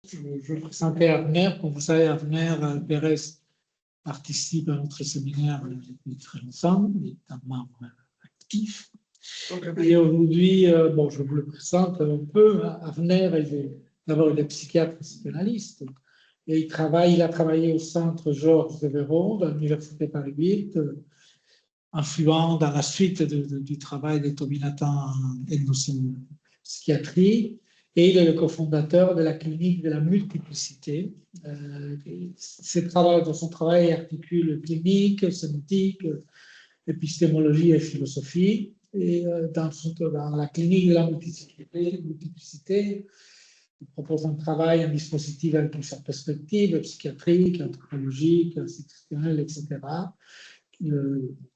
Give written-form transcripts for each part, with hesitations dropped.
Je présentais Avner. Comme vous savez, Avner Pérez participe à notre séminaire depuis très longtemps. Il est un membre actif. Et aujourd'hui, bon, je vous le présente un peu. Avner, d'abord, il est psychiatre psychanalyste. Et il a travaillé au centre Georges Devereux, à l'Université Paris 8, influent dans la suite du travail de Thomas Nathan en ethnopsychiatrie. Et il est le cofondateur de la clinique de la multiplicité. Son travail articule clinique, sémantique, épistémologie et philosophie. Et dans la clinique de la multiplicité, il propose un travail, un dispositif avec plusieurs perspectives, psychiatriques, anthropologiques, institutionnelles, etc.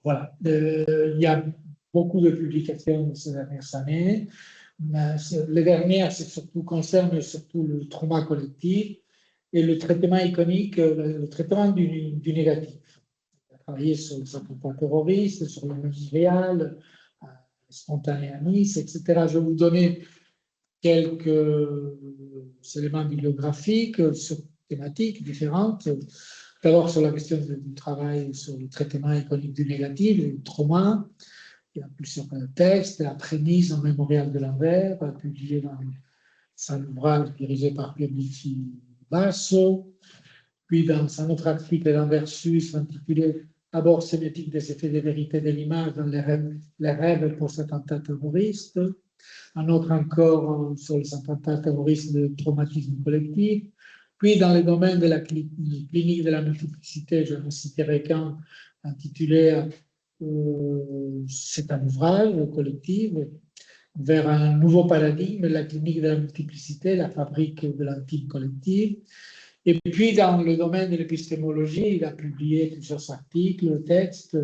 Voilà. Il y a beaucoup de publications ces dernières années. Les dernières concernent surtout le trauma collectif et le traitement iconique, le traitement du négatif. Il a travaillé sur les attentats terroristes, sur le mémorial, spontané à Nice, etc. Je vais vous donner quelques éléments bibliographiques sur thématiques différentes. D'abord sur la question du travail sur le traitement iconique du négatif, du trauma. Il y a plusieurs textes. La prémisse en mémorial de l'envers, publié dans son ouvrage dirigé par Pierluigi Basso. Puis dans un autre article, l'Anversus, intitulé Abord sémétique des effets de vérité de l'image dans les rêves pour cet attentat terroriste. Un autre encore sur les attentats terroristes de traumatisme collectif. Puis, dans le domaine de la clinique de la multiplicité, je me citerai qu'un intitulé c'est un ouvrage collectif vers un nouveau paradigme, la clinique de la multiplicité, la fabrique de l'intime collective. Et puis, dans le domaine de l'épistémologie, il a publié plusieurs articles, textes.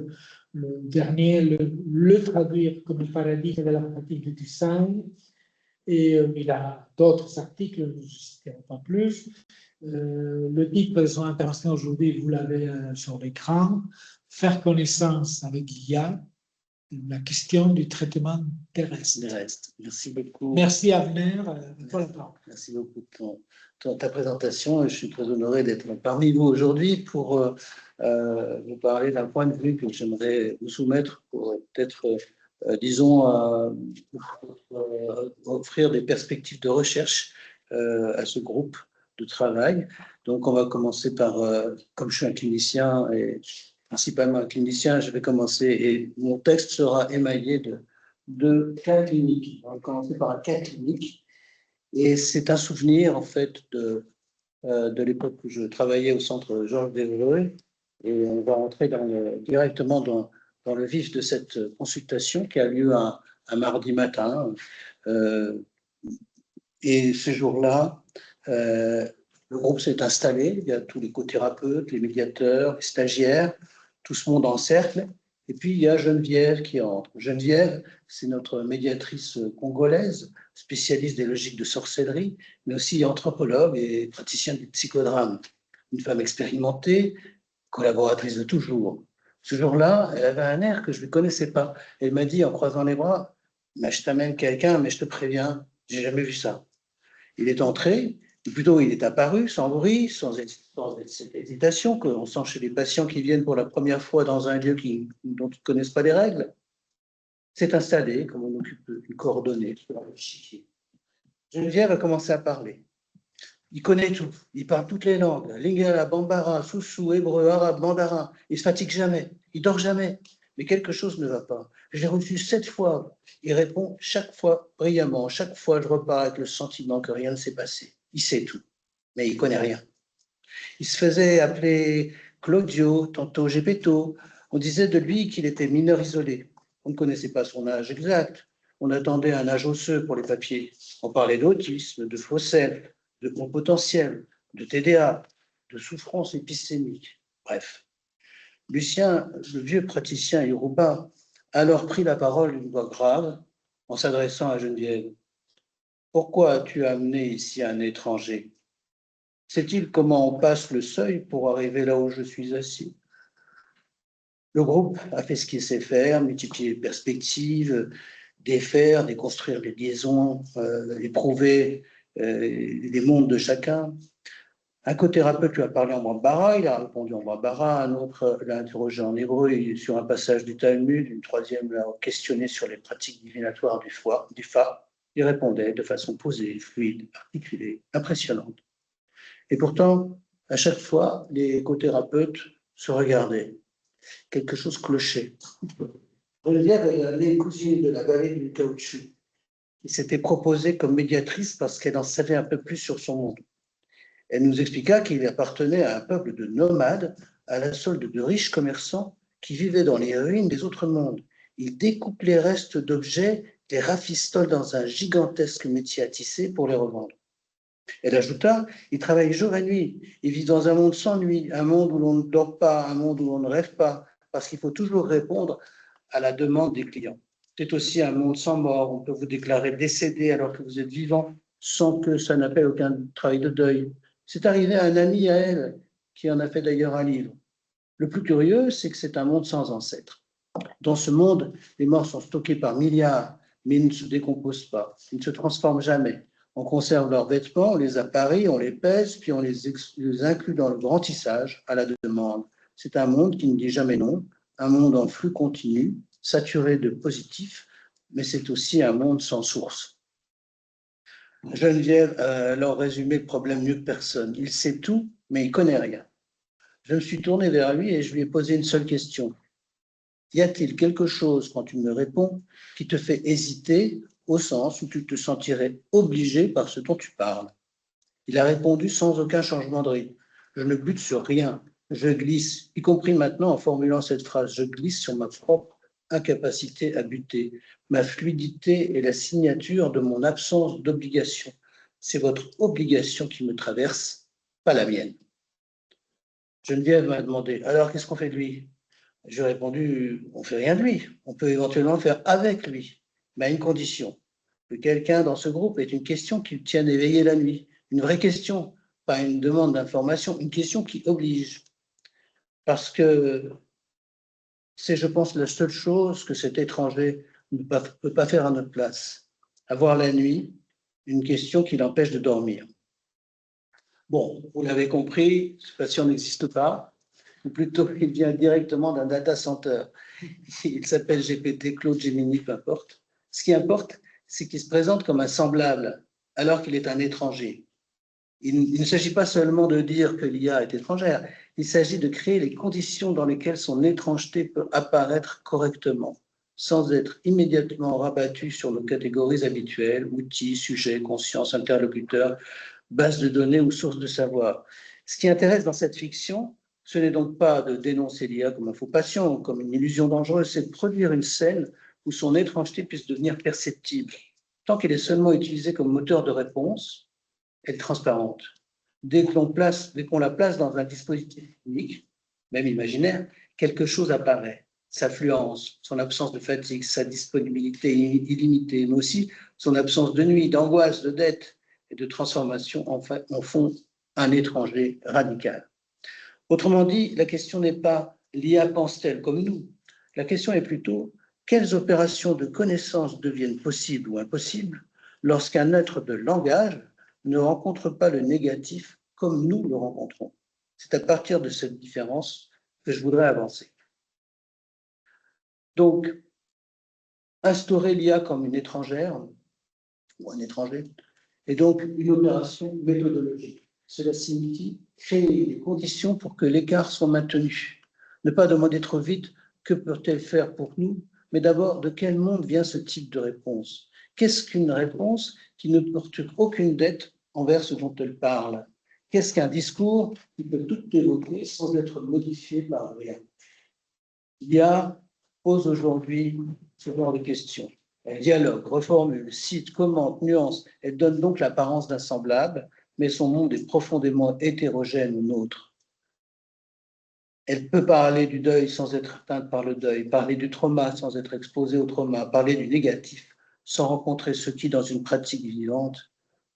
Le dernier, le traduire comme le paradigme de la pratique du design. Et il a d'autres articles, je ne citerai pas plus. Le titre de son intervention aujourd'hui, vous l'avez sur l'écran, Faire connaissance avec l'IA, la question du traitement terrestre. Merci beaucoup. Merci Avner. Merci beaucoup de ta présentation. Je suis très honoré d'être parmi vous aujourd'hui pour vous parler d'un point de vue que j'aimerais vous soumettre pour peut-être, disons, offrir des perspectives de recherche à ce groupe de travail. Donc, on va commencer par, comme je suis un clinicien et principalement un clinicien, je vais commencer et mon texte sera émaillé de cas cliniques. On va commencer par un cas clinique et c'est un souvenir en fait de l'époque où je travaillais au centre Georges Devereux et on va rentrer directement dans le vif de cette consultation qui a lieu un mardi matin et ce jour-là le groupe s'est installé, il y a tous les co-thérapeutes, les médiateurs, les stagiaires, tout ce monde en cercle. Et puis, il y a Geneviève qui entre. Geneviève, c'est notre médiatrice congolaise, spécialiste des logiques de sorcellerie, mais aussi anthropologue et praticienne du psychodrame. Une femme expérimentée, collaboratrice de toujours. Ce jour-là, elle avait un air que je ne connaissais pas. Elle m'a dit, en croisant les bras, « Je t'amène quelqu'un, mais je te préviens, je n'ai jamais vu ça. » Il est entré, ou plutôt il est apparu sans bruit, sans cette hésitation qu'on sent chez les patients qui viennent pour la première fois dans un lieu dont ils ne connaissent pas les règles. S'est installé, comme on occupe une coordonnée sur le chiquier. Geneviève a commencé à parler. Il connaît tout, il parle toutes les langues, lingala, bambara, soussou, hébreu, arabe, mandarin. Il ne se fatigue jamais, il dort jamais. Mais quelque chose ne va pas. Je l'ai reçu 7 fois. Il répond chaque fois brillamment. Chaque fois, je repars avec le sentiment que rien ne s'est passé. Il sait tout, mais il ne connaît rien. Il se faisait appeler Claudio, tantôt Gepetto. On disait de lui qu'il était mineur isolé. On ne connaissait pas son âge exact. On attendait un âge osseux pour les papiers. On parlait d'autisme, de faux sel, de bon potentiel, de TDA, de souffrance épistémique. Bref. Lucien, le vieux praticien yoruba, a alors pris la parole d'une voix grave en s'adressant à Geneviève. « Pourquoi as-tu amené ici un étranger? Sait-il comment on passe le seuil pour arriver là où je suis assis ?» Le groupe a fait ce qu'il sait faire, multiplier les perspectives, défaire, déconstruire les liaisons, éprouver les mondes de chacun. Un cothérapeute lui a parlé en bambara, il a répondu en bambara, un autre l'a interrogé en hébreu sur un passage du Talmud, une troisième l'a questionné sur les pratiques divinatoires du Fa. Il répondait de façon posée, fluide, articulée, impressionnante. Et pourtant, à chaque fois, les cothérapeutes se regardaient. Quelque chose clochait. Geneviève est une cousine de la vallée du caoutchouc. Il s'était proposée comme médiatrice parce qu'elle en savait un peu plus sur son monde. Elle nous expliqua qu'il appartenait à un peuple de nomades, à la solde de riches commerçants qui vivaient dans les ruines des autres mondes. Ils découpent les restes d'objets, les rafistolent dans un gigantesque métier à tisser pour les revendre. Elle ajouta, ils travaillent jour et nuit, ils vivent dans un monde sans nuit, un monde où l'on ne dort pas, un monde où l'on ne rêve pas, parce qu'il faut toujours répondre à la demande des clients. C'est aussi un monde sans mort, on peut vous déclarer décédé alors que vous êtes vivant, sans que ça n'appelle aucun travail de deuil. C'est arrivé à un ami à elle, qui en a fait d'ailleurs un livre. Le plus curieux, c'est que c'est un monde sans ancêtres. Dans ce monde, les morts sont stockés par milliards, mais ils ne se décomposent pas, ils ne se transforment jamais. On conserve leurs vêtements, on les appareille, on les pèse, puis on les inclut dans le grand tissage à la demande. C'est un monde qui ne dit jamais non, un monde en flux continu, saturé de positifs, mais c'est aussi un monde sans source. Geneviève leur résumé le problème mieux que personne. Il sait tout, mais il ne connaît rien. Je me suis tourné vers lui et je lui ai posé une seule question. Y a-t-il quelque chose, quand tu me réponds, qui te fait hésiter au sens où tu te sentirais obligé par ce dont tu parles? Il a répondu sans aucun changement de rythme. Je ne bute sur rien, je glisse, y compris maintenant en formulant cette phrase, je glisse sur ma propre incapacité à buter. Ma fluidité est la signature de mon absence d'obligation. C'est votre obligation qui me traverse, pas la mienne. Geneviève m'a demandé, alors qu'est-ce qu'on fait de lui? J'ai répondu, on ne fait rien de lui. On peut éventuellement le faire avec lui, mais à une condition. Que quelqu'un dans ce groupe ait une question qui le tienne éveillé la nuit. Une vraie question, pas une demande d'information, une question qui oblige. Parce que c'est, je pense, la seule chose que cet étranger ne peut pas faire à notre place. Avoir la nuit une question qui l'empêche de dormir. Bon, vous l'avez compris, ce patient n'existe pas, ou plutôt il vient directement d'un data center. Il s'appelle GPT, Claude, Gemini, peu importe. Ce qui importe, c'est qu'il se présente comme un semblable, alors qu'il est un étranger. Il ne s'agit pas seulement de dire que l'IA est étrangère, il s'agit de créer les conditions dans lesquelles son étrangeté peut apparaître correctement, sans être immédiatement rabattu sur nos catégories habituelles, outils, sujets, conscience, interlocuteurs, base de données ou source de savoir. Ce qui intéresse dans cette fiction, ce n'est donc pas de dénoncer l'IA comme un faux patient, comme une illusion dangereuse, c'est de produire une scène où son étrangeté puisse devenir perceptible. Tant qu'elle est seulement utilisée comme moteur de réponse, elle est transparente. Dès qu'on la place dans un dispositif unique, même imaginaire, quelque chose apparaît. Sa fluence, son absence de fatigue, sa disponibilité illimitée, mais aussi son absence de nuit, d'angoisse, de dette et de transformation en font un étranger radical. Autrement dit, la question n'est pas l'IA pense-t-elle comme nous? La question est plutôt quelles opérations de connaissance deviennent possibles ou impossibles lorsqu'un être de langage ne rencontre pas le négatif comme nous le rencontrons. C'est à partir de cette différence que je voudrais avancer. Donc, instaurer l'IA comme une étrangère ou un étranger est donc une opération méthodologique. Cela signifie créer les conditions pour que l'écart soit maintenu. Ne pas demander trop vite que peut-elle faire pour nous, mais d'abord de quel monde vient ce type de réponse? Qu'est-ce qu'une réponse qui ne porte aucune dette envers ce dont elle parle? Qu'est-ce qu'un discours qui peut tout évoquer sans être modifié par rien? L'IA pose aujourd'hui ce genre de questions. Elle dialogue, reformule, cite, commente, nuance. Elle donne donc l'apparence d'un semblable, mais son monde est profondément hétérogène au nôtre. Elle peut parler du deuil sans être atteinte par le deuil, parler du trauma sans être exposée au trauma, parler du négatif sans rencontrer ce qui, dans une pratique vivante,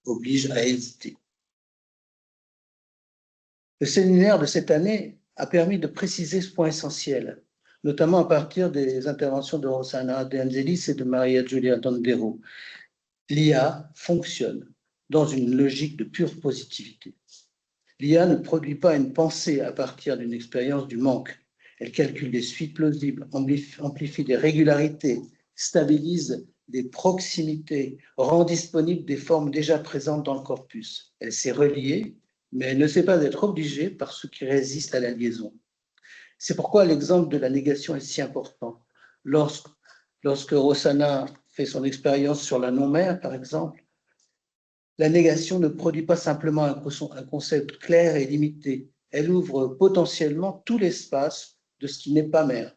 oblige à hésiter. Le séminaire de cette année a permis de préciser ce point essentiel, notamment à partir des interventions de Rossana De Angelis et de Maria Giulia Dondero. L'IA fonctionne. dans une logique de pure positivité. L'IA ne produit pas une pensée à partir d'une expérience du manque. Elle calcule des suites plausibles, amplifie des régularités, stabilise des proximités, rend disponibles des formes déjà présentes dans le corpus. Elle sait relier, mais elle ne sait pas être obligée par ce qui résiste à la liaison. C'est pourquoi l'exemple de la négation est si important. Lorsque Rossana fait son expérience sur la non-mère, par exemple, la négation ne produit pas simplement un concept clair et limité. Elle ouvre potentiellement tout l'espace de ce qui n'est pas mère.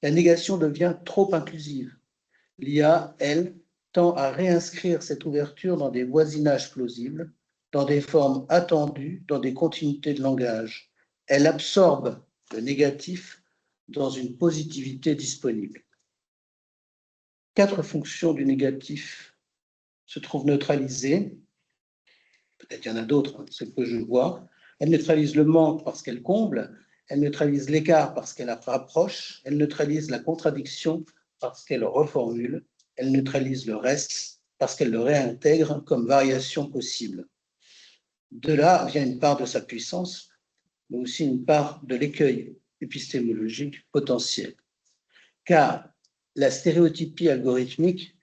La négation devient trop inclusive. L'IA, elle, tend à réinscrire cette ouverture dans des voisinages plausibles, dans des formes attendues, dans des continuités de langage. Elle absorbe le négatif dans une positivité disponible. 4 fonctions du négatif se trouvent neutralisées. Peut-être qu'il y en a d'autres, c'est ce que je vois. Elle neutralise le manque parce qu'elle comble, elle neutralise l'écart parce qu'elle rapproche, elle neutralise la contradiction parce qu'elle reformule, elle neutralise le reste parce qu'elle le réintègre comme variation possible. De là vient une part de sa puissance, mais aussi une part de l'écueil épistémologique potentiel. Car la stéréotypie algorithmique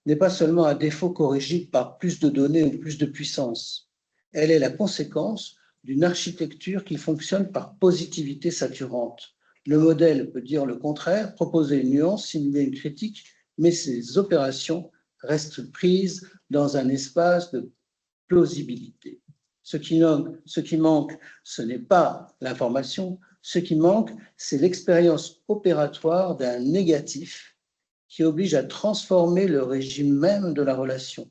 n'est pas seulement un défaut corrigible par plus de données ou plus de puissance. Elle est la conséquence d'une architecture qui fonctionne par positivité saturante. Le modèle peut dire le contraire, proposer une nuance, simuler une critique, mais ces opérations restent prises dans un espace de plausibilité. Ce qui manque, ce n'est pas l'information, ce qui manque, c'est l'expérience opératoire d'un négatif qui oblige à transformer le régime même de la relation.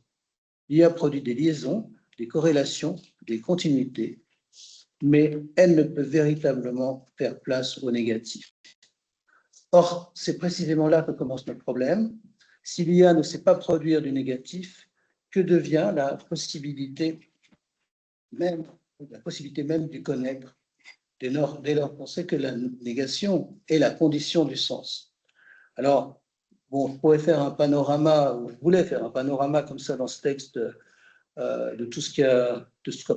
L'IA produit des liaisons, des corrélations, des continuités, mais elle ne peut véritablement faire place au négatif. Or, c'est précisément là que commence notre problème. Si l'IA ne sait pas produire du négatif, que devient la possibilité même du connaître, dès lors qu'on sait que la négation est la condition du sens? Alors, bon, je pourrais faire un panorama, ou je voulais faire un panorama comme ça dans ce texte de tout ce qu'a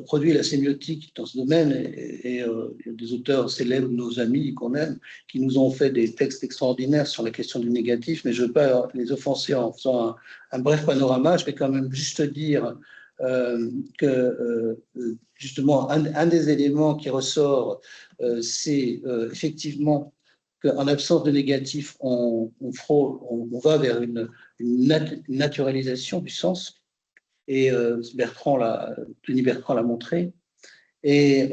produit la sémiotique dans ce domaine, et il y a des auteurs célèbres, nos amis qu'on aime, qui nous ont fait des textes extraordinaires sur la question du négatif, mais je ne veux pas les offenser en faisant un bref panorama. Je vais quand même juste dire que justement un des éléments qui ressort, c'est effectivement qu'en absence de négatif, on va vers une naturalisation du sens. Et Denis Bertrand l'a montré, et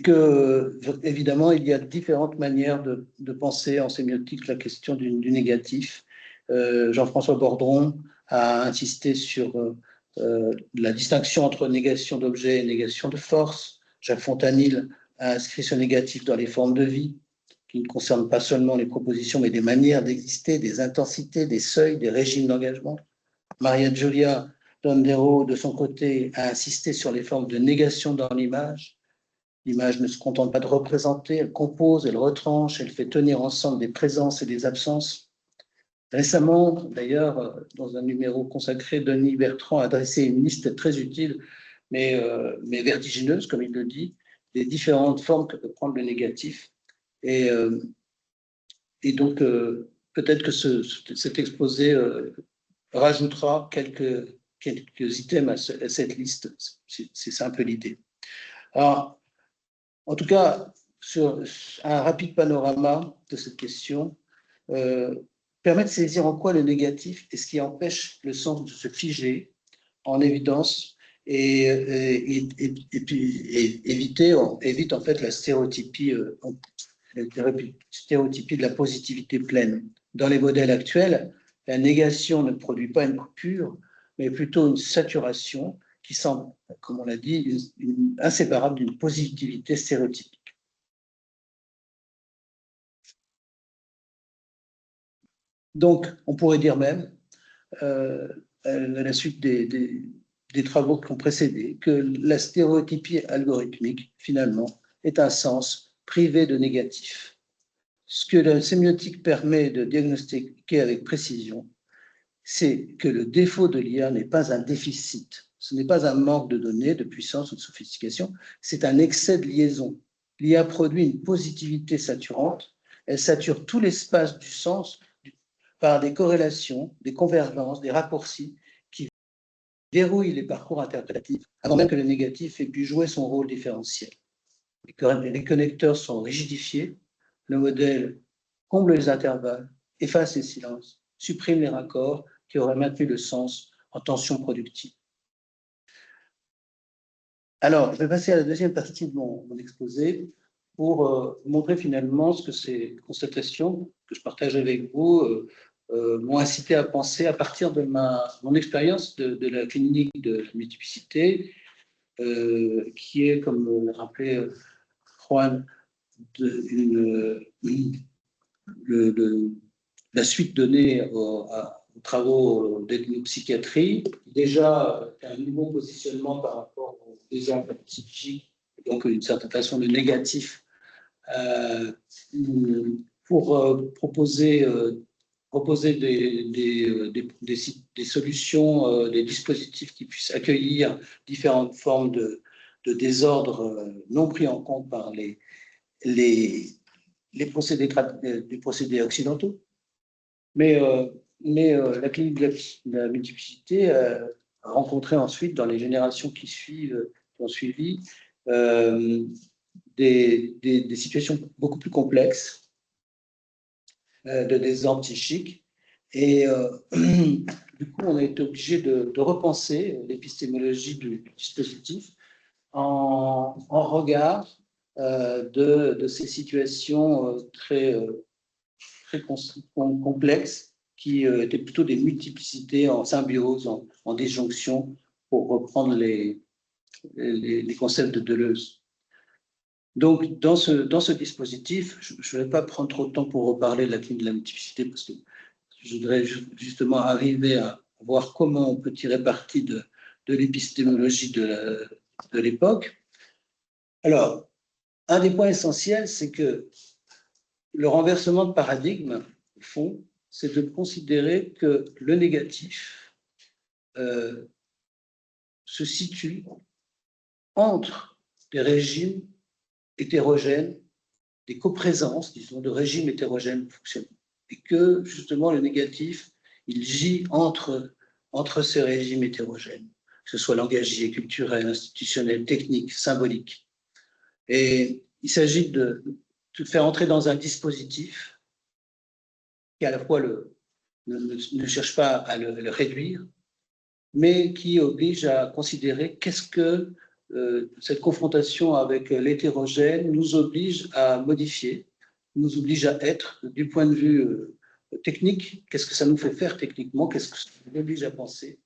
que, évidemment, il y a différentes manières de penser en sémiotique la question du négatif. Jean-François Bordron a insisté sur la distinction entre négation d'objet et négation de force. Jacques Fontanil a inscrit ce négatif dans les formes de vie, qui ne concernent pas seulement les propositions, mais des manières d'exister, des intensités, des seuils, des régimes d'engagement. Maria Giulia Dondero, de son côté, a insisté sur les formes de négation dans l'image. L'image ne se contente pas de représenter, elle compose, elle retranche, elle fait tenir ensemble des présences et des absences. Récemment, d'ailleurs, dans un numéro consacré, Denis Bertrand a dressé une liste très utile, mais vertigineuse, comme il le dit, des différentes formes que peut prendre le négatif. Et donc, peut-être que cet exposé rajoutera quelques items à cette liste. C'est un peu l'idée. Alors, en tout cas, sur un rapide panorama de cette question, permet de saisir en quoi le négatif est ce qui empêche le sens de se figer en évidence et évite en fait la stéréotypie de la positivité pleine. Dans les modèles actuels, la négation ne produit pas une coupure, mais plutôt une saturation qui semble, comme on l'a dit, inséparable d'une positivité stéréotypique. Donc, on pourrait dire même, à la suite des travaux qui ont précédé, que la stéréotypie algorithmique, finalement, est un sens privé de négatif. Ce que la sémiotique permet de diagnostiquer avec précision c'est que le défaut de l'IA n'est pas un déficit, ce n'est pas un manque de données, de puissance ou de sophistication, c'est un excès de liaison. L'IA produit une positivité saturante, elle sature tout l'espace du sens par des corrélations, des convergences, des raccourcis qui verrouillent les parcours interprétatifs avant même que le négatif ait pu jouer son rôle différentiel. Les connecteurs sont rigidifiés, le modèle comble les intervalles, efface les silences, supprime les raccords qui auraient maintenu le sens en tension productive. Alors, je vais passer à la deuxième partie de mon exposé pour montrer finalement ce que ces constatations que je partage avec vous m'ont incité à penser à partir de mon expérience de la clinique de la multiplicité, qui est, comme l'a rappelé Juan, la suite donnée aux travaux d'ethnopsychiatrie, déjà un nouveau positionnement par rapport aux désordres psychiques, donc d'une certaine façon le négatif, pour proposer des solutions, des dispositifs qui puissent accueillir différentes formes de désordre non pris en compte par les procédés occidentaux. Mais la clinique de la multiplicité a rencontré ensuite, dans les générations qui ont suivi, des situations beaucoup plus complexes de désordre psychique. Et du coup, on a été obligé de repenser l'épistémologie du dispositif en regard de ces situations très complexes qui étaient plutôt des multiplicités en symbiose, en disjonction, pour reprendre les concepts de Deleuze. Donc, dans ce dispositif, je ne vais pas prendre trop de temps pour reparler de la clinique de la multiplicité, parce que je voudrais justement arriver à voir comment on peut tirer parti de l'épistémologie de l'époque. Alors, un des points essentiels, c'est que le renversement de paradigme, au fond, c'est de considérer que le négatif se situe entre des régimes hétérogènes, des coprésences, disons, de régimes hétérogènes fonctionnant. Et que, justement, le négatif, il gît entre ces régimes hétérogènes, que ce soit langagier, culturel, institutionnel, technique, symbolique. Et il s'agit de faire entrer dans un dispositif qui, à la fois, ne cherche pas à le réduire, mais qui oblige à considérer qu'est-ce que cette confrontation avec l'hétérogène nous oblige à modifier, nous oblige à être, du point de vue technique, qu'est-ce que ça nous fait faire techniquement, qu'est-ce que ça nous oblige à penser.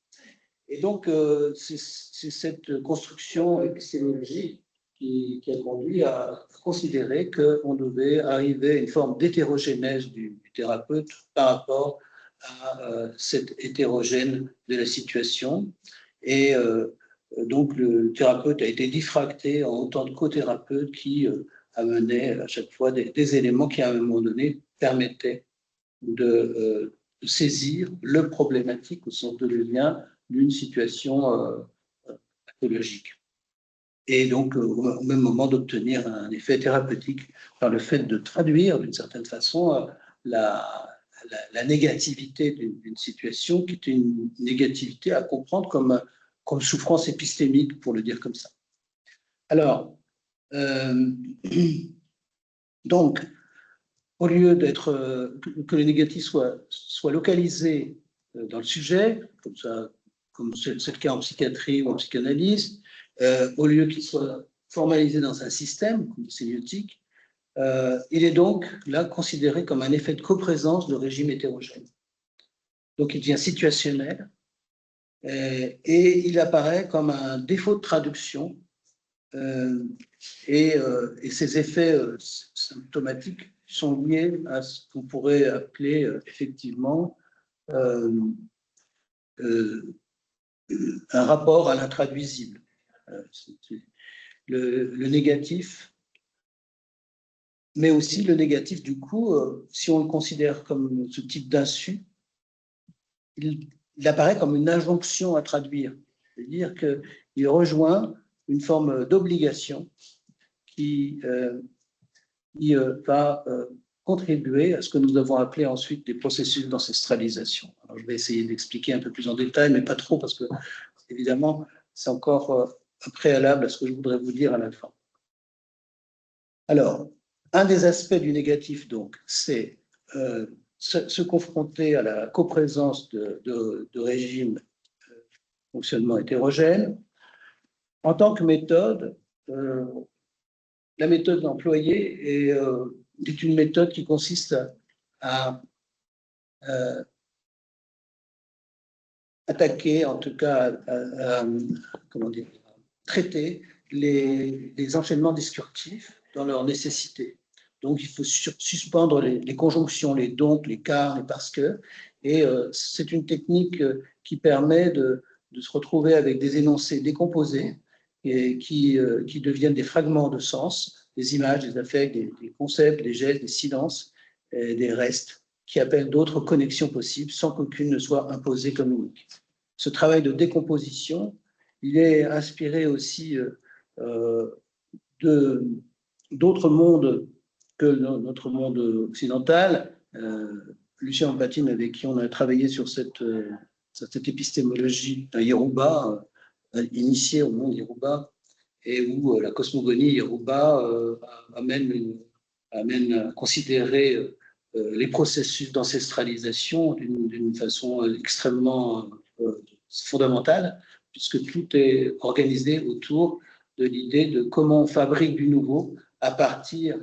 Et donc, c'est cette construction épistémologique qui a conduit à considérer qu'on devait arriver à une forme d'hétérogénèse du thérapeute par rapport à cette hétérogène de la situation. Et donc, le thérapeute a été diffracté en autant de co-thérapeutes qui amenaient à chaque fois des éléments qui, à un moment donné, permettaient de saisir le problématique au sens de le lien d'une situation pathologique. Et donc, au même moment, d'obtenir un effet thérapeutique par le fait de traduire, d'une certaine façon, la négativité d'une situation qui est une négativité à comprendre comme souffrance épistémique, pour le dire comme ça. Alors, donc, au lieu que le négatif soit localisé dans le sujet, comme c'est le cas en psychiatrie ou en psychanalyse, au lieu qu'il soit formalisé dans un système, comme la sémiotique, il est donc là considéré comme un effet de coprésence de régime hétérogène. Donc il devient situationnel et il apparaît comme un défaut de traduction et ces effets symptomatiques sont liés à ce qu'on pourrait appeler effectivement un rapport à l'intraduisible. Le négatif, mais aussi le négatif, du coup, si on le considère comme ce type d'insu, il apparaît comme une injonction à traduire. C'est-à-dire qu'il rejoint une forme d'obligation qui va contribuer à ce que nous avons appelé ensuite des processus d'ancestralisation. Alors, je vais essayer d'expliquer un peu plus en détail, mais pas trop, parce que, évidemment, c'est encore un préalable à ce que je voudrais vous dire à la fin. Alors, un des aspects du négatif, donc, c'est se confronter à la coprésence de régimes fonctionnement hétérogènes. En tant que méthode, la méthode employée est une méthode qui consiste à attaquer, en tout cas, comment dire, traiter les enchaînements discursifs dans leur nécessité. Donc, il faut suspendre les conjonctions, les donc, les car, les parce que. Et c'est une technique qui permet de se retrouver avec des énoncés décomposés et qui deviennent des fragments de sens, des images, des affects, des concepts, des gestes, des silences, et des restes, qui appellent d'autres connexions possibles sans qu'aucune ne soit imposée comme unique. Ce travail de décomposition, il est inspiré aussi d'autres mondes que notre monde occidental. Lucien Ampatine, avec qui on a travaillé sur cette épistémologie d'un Yoruba, initié au monde Yoruba, et où la cosmogonie Yoruba amène à considérer les processus d'ancestralisation d'une façon extrêmement fondamentale, puisque tout est organisé autour de l'idée de comment on fabrique du nouveau à partir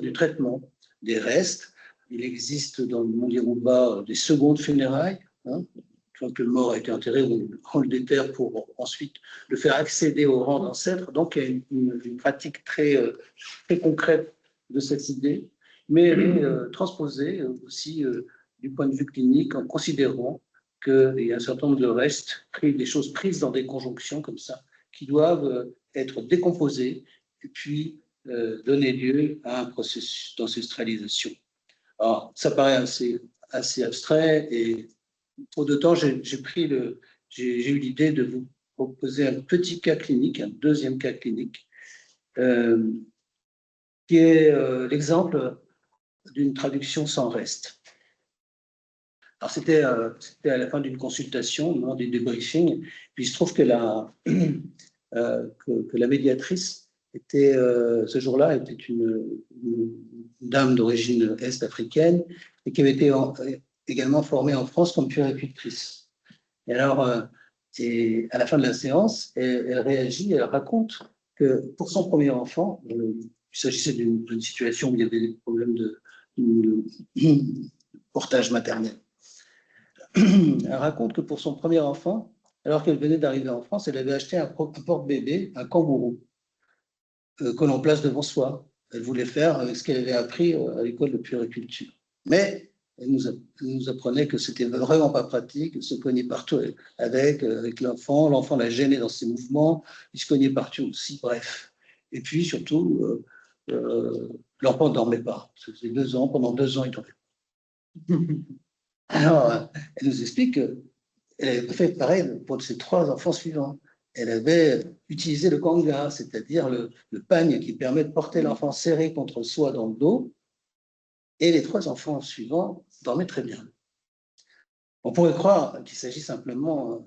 du traitement des restes. Il existe dans le monde Yoruba des secondes funérailles. Une fois que le mort a été enterré, on le déterre pour ensuite le faire accéder au rang d'ancêtre. Donc, il y a une pratique très concrète de cette idée, mais elle est transposée aussi du point de vue clinique en considérant qu'il y a un certain nombre de restes, des choses prises dans des conjonctions comme ça, qui doivent être décomposées et puis donner lieu à un processus d'ancestralisation. Alors, ça paraît assez abstrait et pour de temps, j'ai eu l'idée de vous proposer un petit cas clinique, un deuxième cas clinique, qui est l'exemple d'une traduction sans reste. Alors, c'était à la fin d'une consultation, au moment du débriefing, puis il se trouve que la médiatrice était, ce jour-là, était une dame d'origine est-africaine et qui avait été également formée en France comme puéricultrice. Et alors, à la fin de la séance, elle réagit, elle raconte que pour son premier enfant, il s'agissait d'une situation où il y avait des problèmes de portage maternel. Elle raconte que pour son premier enfant, alors qu'elle venait d'arriver en France, elle avait acheté un porte-bébé, un kangourou, que l'on place devant soi. Elle voulait faire avec ce qu'elle avait appris à l'école de puériculture. Mais elle nous apprenait que c'était vraiment pas pratique, elle se cognait partout avec l'enfant, l'enfant la gênait dans ses mouvements, il se cognait partout aussi, bref. Et puis surtout, l'enfant ne dormait pas. Ça faisait 2 ans, pendant 2 ans, il dormait pas. Alors, elle nous explique qu'elle avait fait pareil pour ses 3 enfants suivants. Elle avait utilisé le kanga, c'est-à-dire le pagne qui permet de porter l'enfant serré contre soi dans le dos, et les 3 enfants suivants dormaient très bien. On pourrait croire qu'il s'agit simplement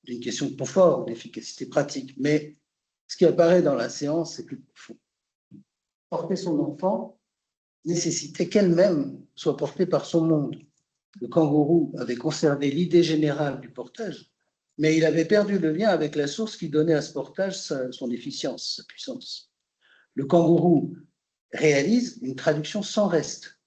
d'une question de confort, d'efficacité pratique, mais ce qui apparaît dans la séance, c'est plus profond. Porter son enfant nécessitait qu'elle-même soit portée par son monde. Le kangourou avait conservé l'idée générale du portage, mais il avait perdu le lien avec la source qui donnait à ce portage son efficience, sa puissance. Le kangourou réalise une traduction sans reste,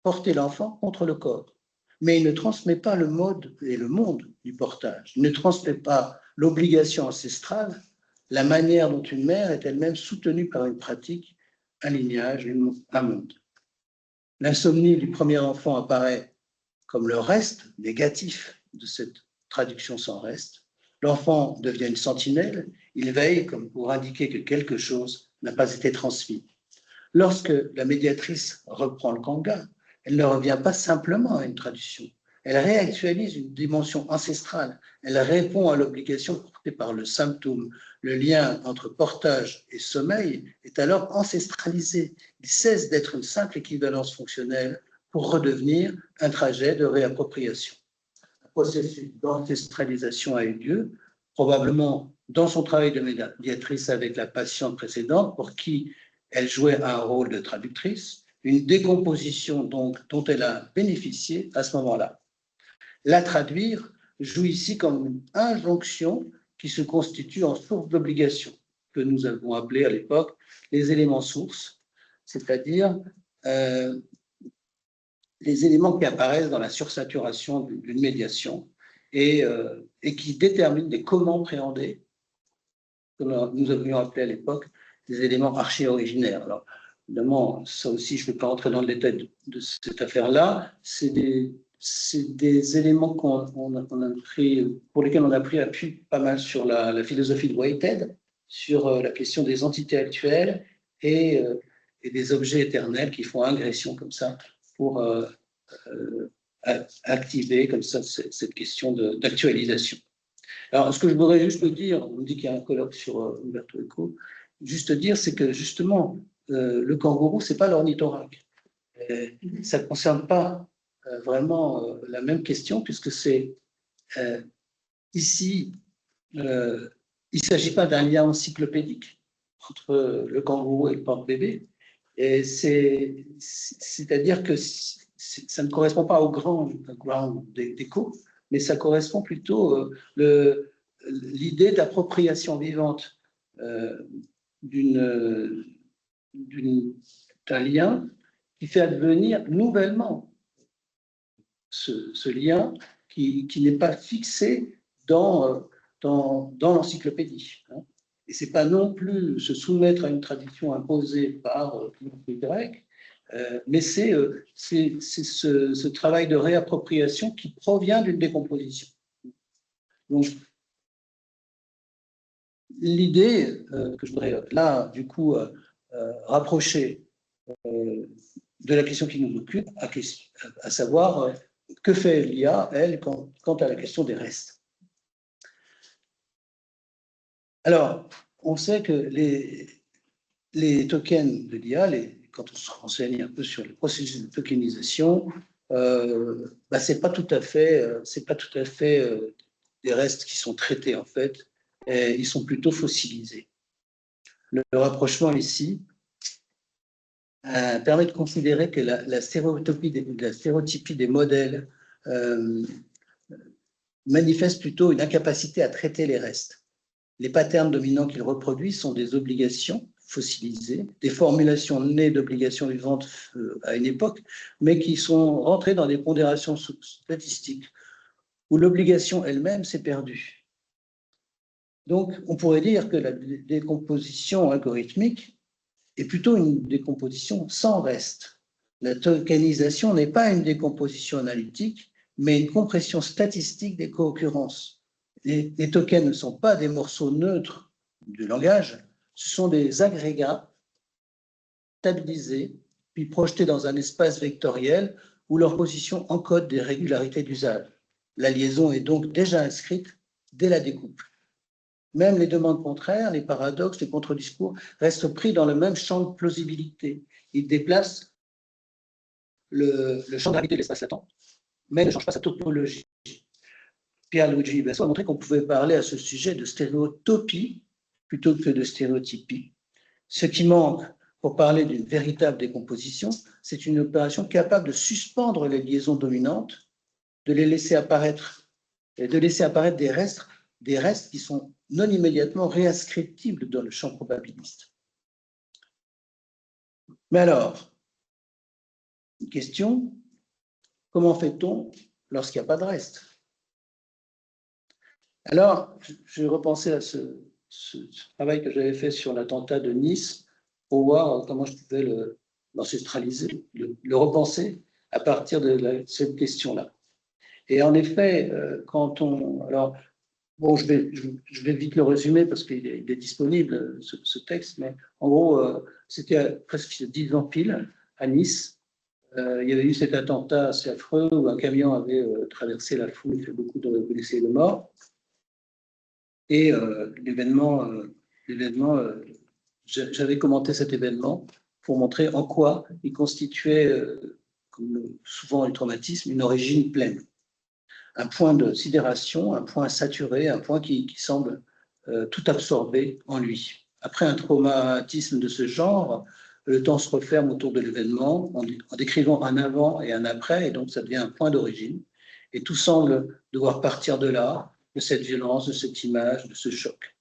porter l'enfant contre le corps, mais il ne transmet pas le mode et le monde du portage, il ne transmet pas l'obligation ancestrale, la manière dont une mère est elle-même soutenue par une pratique, un lignage, un monde. L'insomnie du premier enfant apparaît comme le reste négatif de cette traduction sans reste. L'enfant devient une sentinelle, il veille comme pour indiquer que quelque chose n'a pas été transmis. Lorsque la médiatrice reprend le kanga, elle ne revient pas simplement à une traduction, elle réactualise une dimension ancestrale. Elle répond à l'obligation portée par le sanctum. Le lien entre portage et sommeil est alors ancestralisé. Il cesse d'être une simple équivalence fonctionnelle pour redevenir un trajet de réappropriation. Un processus d'ancestralisation a eu lieu, probablement dans son travail de médiatrice avec la patiente précédente, pour qui elle jouait un rôle de traductrice, une décomposition donc dont elle a bénéficié à ce moment-là. La traduire joue ici comme une injonction qui se constitue en source d'obligation, que nous avons appelé à l'époque les éléments sources, c'est-à-dire les éléments qui apparaissent dans la sursaturation d'une médiation et qui déterminent des comment préhendés, que nous avions appelé à l'époque des éléments archi-originaires. Alors, évidemment, ça aussi, je ne vais pas rentrer dans le détail de cette affaire-là, c'est des éléments pour lesquels on a pris appui pas mal sur la philosophie de Whitehead, sur la question des entités actuelles et des objets éternels qui font ingression comme ça pour activer comme ça cette question d'actualisation. Alors, ce que je voudrais juste dire, on me dit qu'il y a un colloque sur Umberto Eco, juste dire, c'est que justement, le kangourou, ce n'est pas l'ornithorynque. Ça ne concerne pas vraiment la même question, puisque c'est ici, il ne s'agit pas d'un lien encyclopédique entre le kangourou et le porc-bébé, c'est-à-dire que ça ne correspond pas au grand background d'Eco, mais ça correspond plutôt l'idée d'appropriation vivante d'un lien qui fait advenir nouvellement ce lien qui n'est pas fixé dans l'encyclopédie. Hein. Et ce n'est pas non plus se soumettre à une tradition imposée par les Grecs, mais c'est ce travail de réappropriation qui provient d'une décomposition. Donc, l'idée que je voudrais là, du coup, rapprocher de la question qui nous occupe, à savoir que fait l'IA, elle, quant à la question des restes. Alors, on sait que les tokens de l'IA, quand on se renseigne un peu sur le processus de tokenisation, c'est pas tout à fait des restes qui sont traités en fait, ils sont plutôt fossilisés. Le rapprochement ici permet de considérer que la stéréotypie des modèles manifeste plutôt une incapacité à traiter les restes. Les patterns dominants qu'ils reproduisent sont des obligations fossilisées, des formulations nées d'obligations vivantes à une époque, mais qui sont rentrées dans des pondérations statistiques, où l'obligation elle-même s'est perdue. Donc, on pourrait dire que la décomposition algorithmique est plutôt une décomposition sans reste. La tokenisation n'est pas une décomposition analytique, mais une compression statistique des co-occurrences. Les tokens ne sont pas des morceaux neutres du langage, ce sont des agrégats stabilisés, puis projetés dans un espace vectoriel où leur position encode des régularités d'usage. La liaison est donc déjà inscrite dès la découpe. Même les demandes contraires, les paradoxes, les contre-discours restent pris dans le même champ de plausibilité. Ils déplacent le champ de gravité de l'espace latent, mais ne changent pas sa topologie. Pierluigi Basso a montré qu'on pouvait parler à ce sujet de stéréotopie plutôt que de stéréotypie. Ce qui manque pour parler d'une véritable décomposition, c'est une opération capable de suspendre les liaisons dominantes, de laisser apparaître des restes qui sont non immédiatement réinscriptibles dans le champ probabiliste. Mais alors, une question, comment fait-on lorsqu'il n'y a pas de reste? Alors, je repensais à ce travail que j'avais fait sur l'attentat de Nice pour voir comment je pouvais l'ancestraliser, le repenser à partir de cette question-là. Et en effet, quand on... Alors, bon, je vais vite le résumer parce qu'il est disponible, ce texte, mais en gros, c'était presque 10 ans pile à Nice, il y avait eu cet attentat assez affreux où un camion avait traversé la foule et fait beaucoup de blessés et de morts. Et j'avais commenté cet événement pour montrer en quoi il constituait, comme souvent le traumatisme, une origine pleine. Un point de sidération, un point saturé, un point qui semble tout absorber en lui. Après un traumatisme de ce genre, le temps se referme autour de l'événement en décrivant un avant et un après, et donc ça devient un point d'origine. Et tout semble devoir partir de là, de cette violence, de cette image, de ce choc.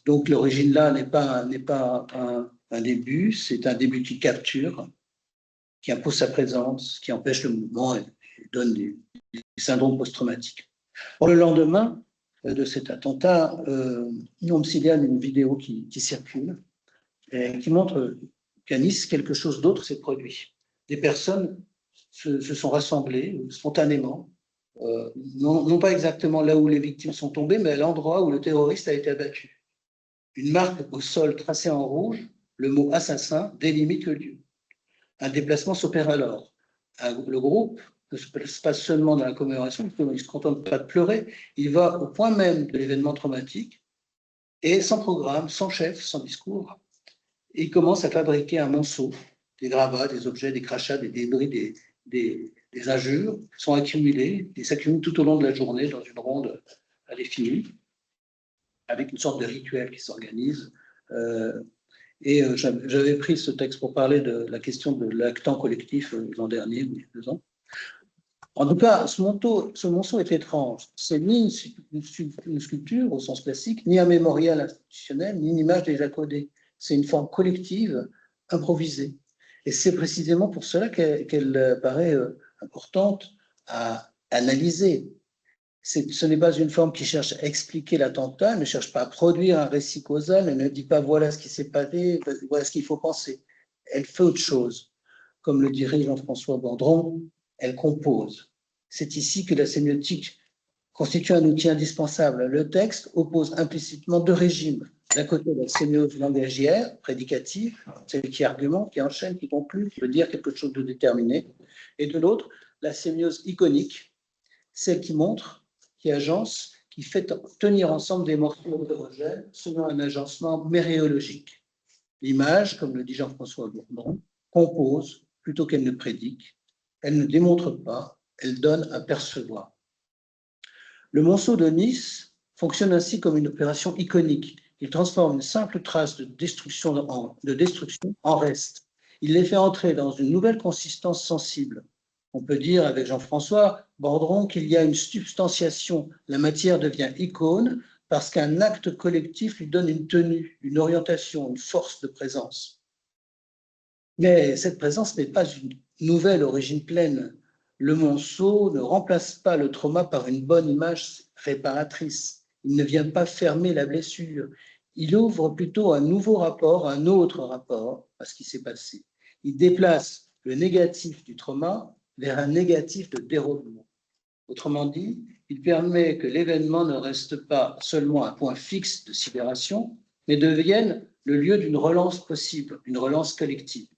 Donc l'origine là n'est pas un début, c'est un début qui capture, qui impose sa présence, qui empêche le mouvement et donne des syndromes post-traumatiques. Le lendemain de cet attentat, on me signale une vidéo qui circule et qui montre qu'à Nice, quelque chose d'autre s'est produit. Des personnes se sont rassemblées spontanément, non pas exactement là où les victimes sont tombées, mais à l'endroit où le terroriste a été abattu. Une marque au sol tracée en rouge, le mot assassin délimite le lieu. Un déplacement s'opère alors. Le groupe ne se place pas seulement dans la commémoration, il ne se contente pas de pleurer, il va au point même de l'événement traumatique et sans programme, sans chef, sans discours, il commence à fabriquer un monceau, des gravats, des objets, des crachats, des débris, des injures sont accumulés, ils s'accumulent tout au long de la journée dans une ronde à l'infini, avec une sorte de rituel qui s'organise. J'avais pris ce texte pour parler de la question de l'actant collectif l'an dernier, ou il y a 2 ans. En tout cas, ce monceau est étrange. C'est ni une sculpture au sens classique, ni un mémorial institutionnel, ni une image déjà codée. C'est une forme collective, improvisée. Et c'est précisément pour cela qu'elle paraît importante à analyser. Ce n'est pas une forme qui cherche à expliquer l'attentat, elle ne cherche pas à produire un récit causal, elle ne dit pas voilà ce qui s'est passé, voilà ce qu'il faut penser. Elle fait autre chose. Comme le dirait Jean-François Bordron, elle compose. C'est ici que la sémiotique constitue un outil indispensable. Le texte oppose implicitement 2 régimes. D'un côté, la sémiose langagière, prédicative, celle qui argumente, qui enchaîne, qui conclut, qui veut dire quelque chose de déterminé. Et de l'autre, la sémiose iconique, celle qui montre, qui agence, qui fait tenir ensemble des morceaux hétérogènes selon un agencement méréologique. L'image, comme le dit Jean-François Bourdon, compose plutôt qu'elle ne prédique. Elle ne démontre pas, elle donne à percevoir. Le monceau de Nice fonctionne ainsi comme une opération iconique. Il transforme une simple trace de destruction en reste. Il les fait entrer dans une nouvelle consistance sensible. On peut dire avec Jean-François Bordron qu'il y a une substantiation. La matière devient icône parce qu'un acte collectif lui donne une tenue, une orientation, une force de présence. Mais cette présence n'est pas une nouvelle origine pleine. Le monceau ne remplace pas le trauma par une bonne image réparatrice. Il ne vient pas fermer la blessure. Il ouvre plutôt un nouveau rapport, un autre rapport à ce qui s'est passé. Il déplace le négatif du trauma vers un négatif de dérobement. Autrement dit, il permet que l'événement ne reste pas seulement un point fixe de sidération, mais devienne le lieu d'une relance possible, une relance collective.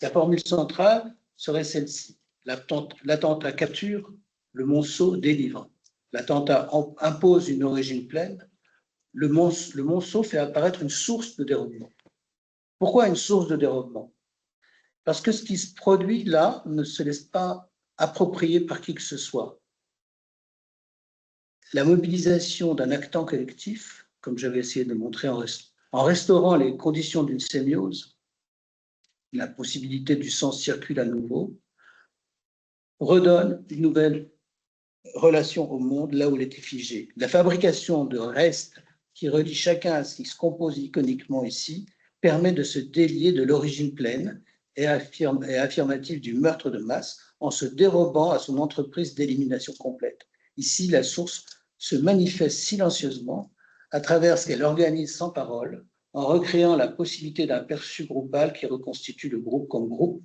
La formule centrale serait celle-ci. L'attentat capture, le monceau délivre. L'attentat impose une origine pleine, le monceau fait apparaître une source de dérobement. Pourquoi une source de dérobement? Parce que ce qui se produit là ne se laisse pas approprier par qui que ce soit. La mobilisation d'un actant collectif, comme j'avais essayé de le montrer en restaurant les conditions d'une sémiose, la possibilité du sens circule à nouveau, redonne une nouvelle relation au monde là où il était figé. La fabrication de restes qui relie chacun à ce qui se compose iconiquement ici permet de se délier de l'origine pleine et affirmative du meurtre de masse en se dérobant à son entreprise d'élimination complète. Ici, la source se manifeste silencieusement à travers ce qu'elle organise sans parole, en recréant la possibilité d'un perçu groupal qui reconstitue le groupe comme groupe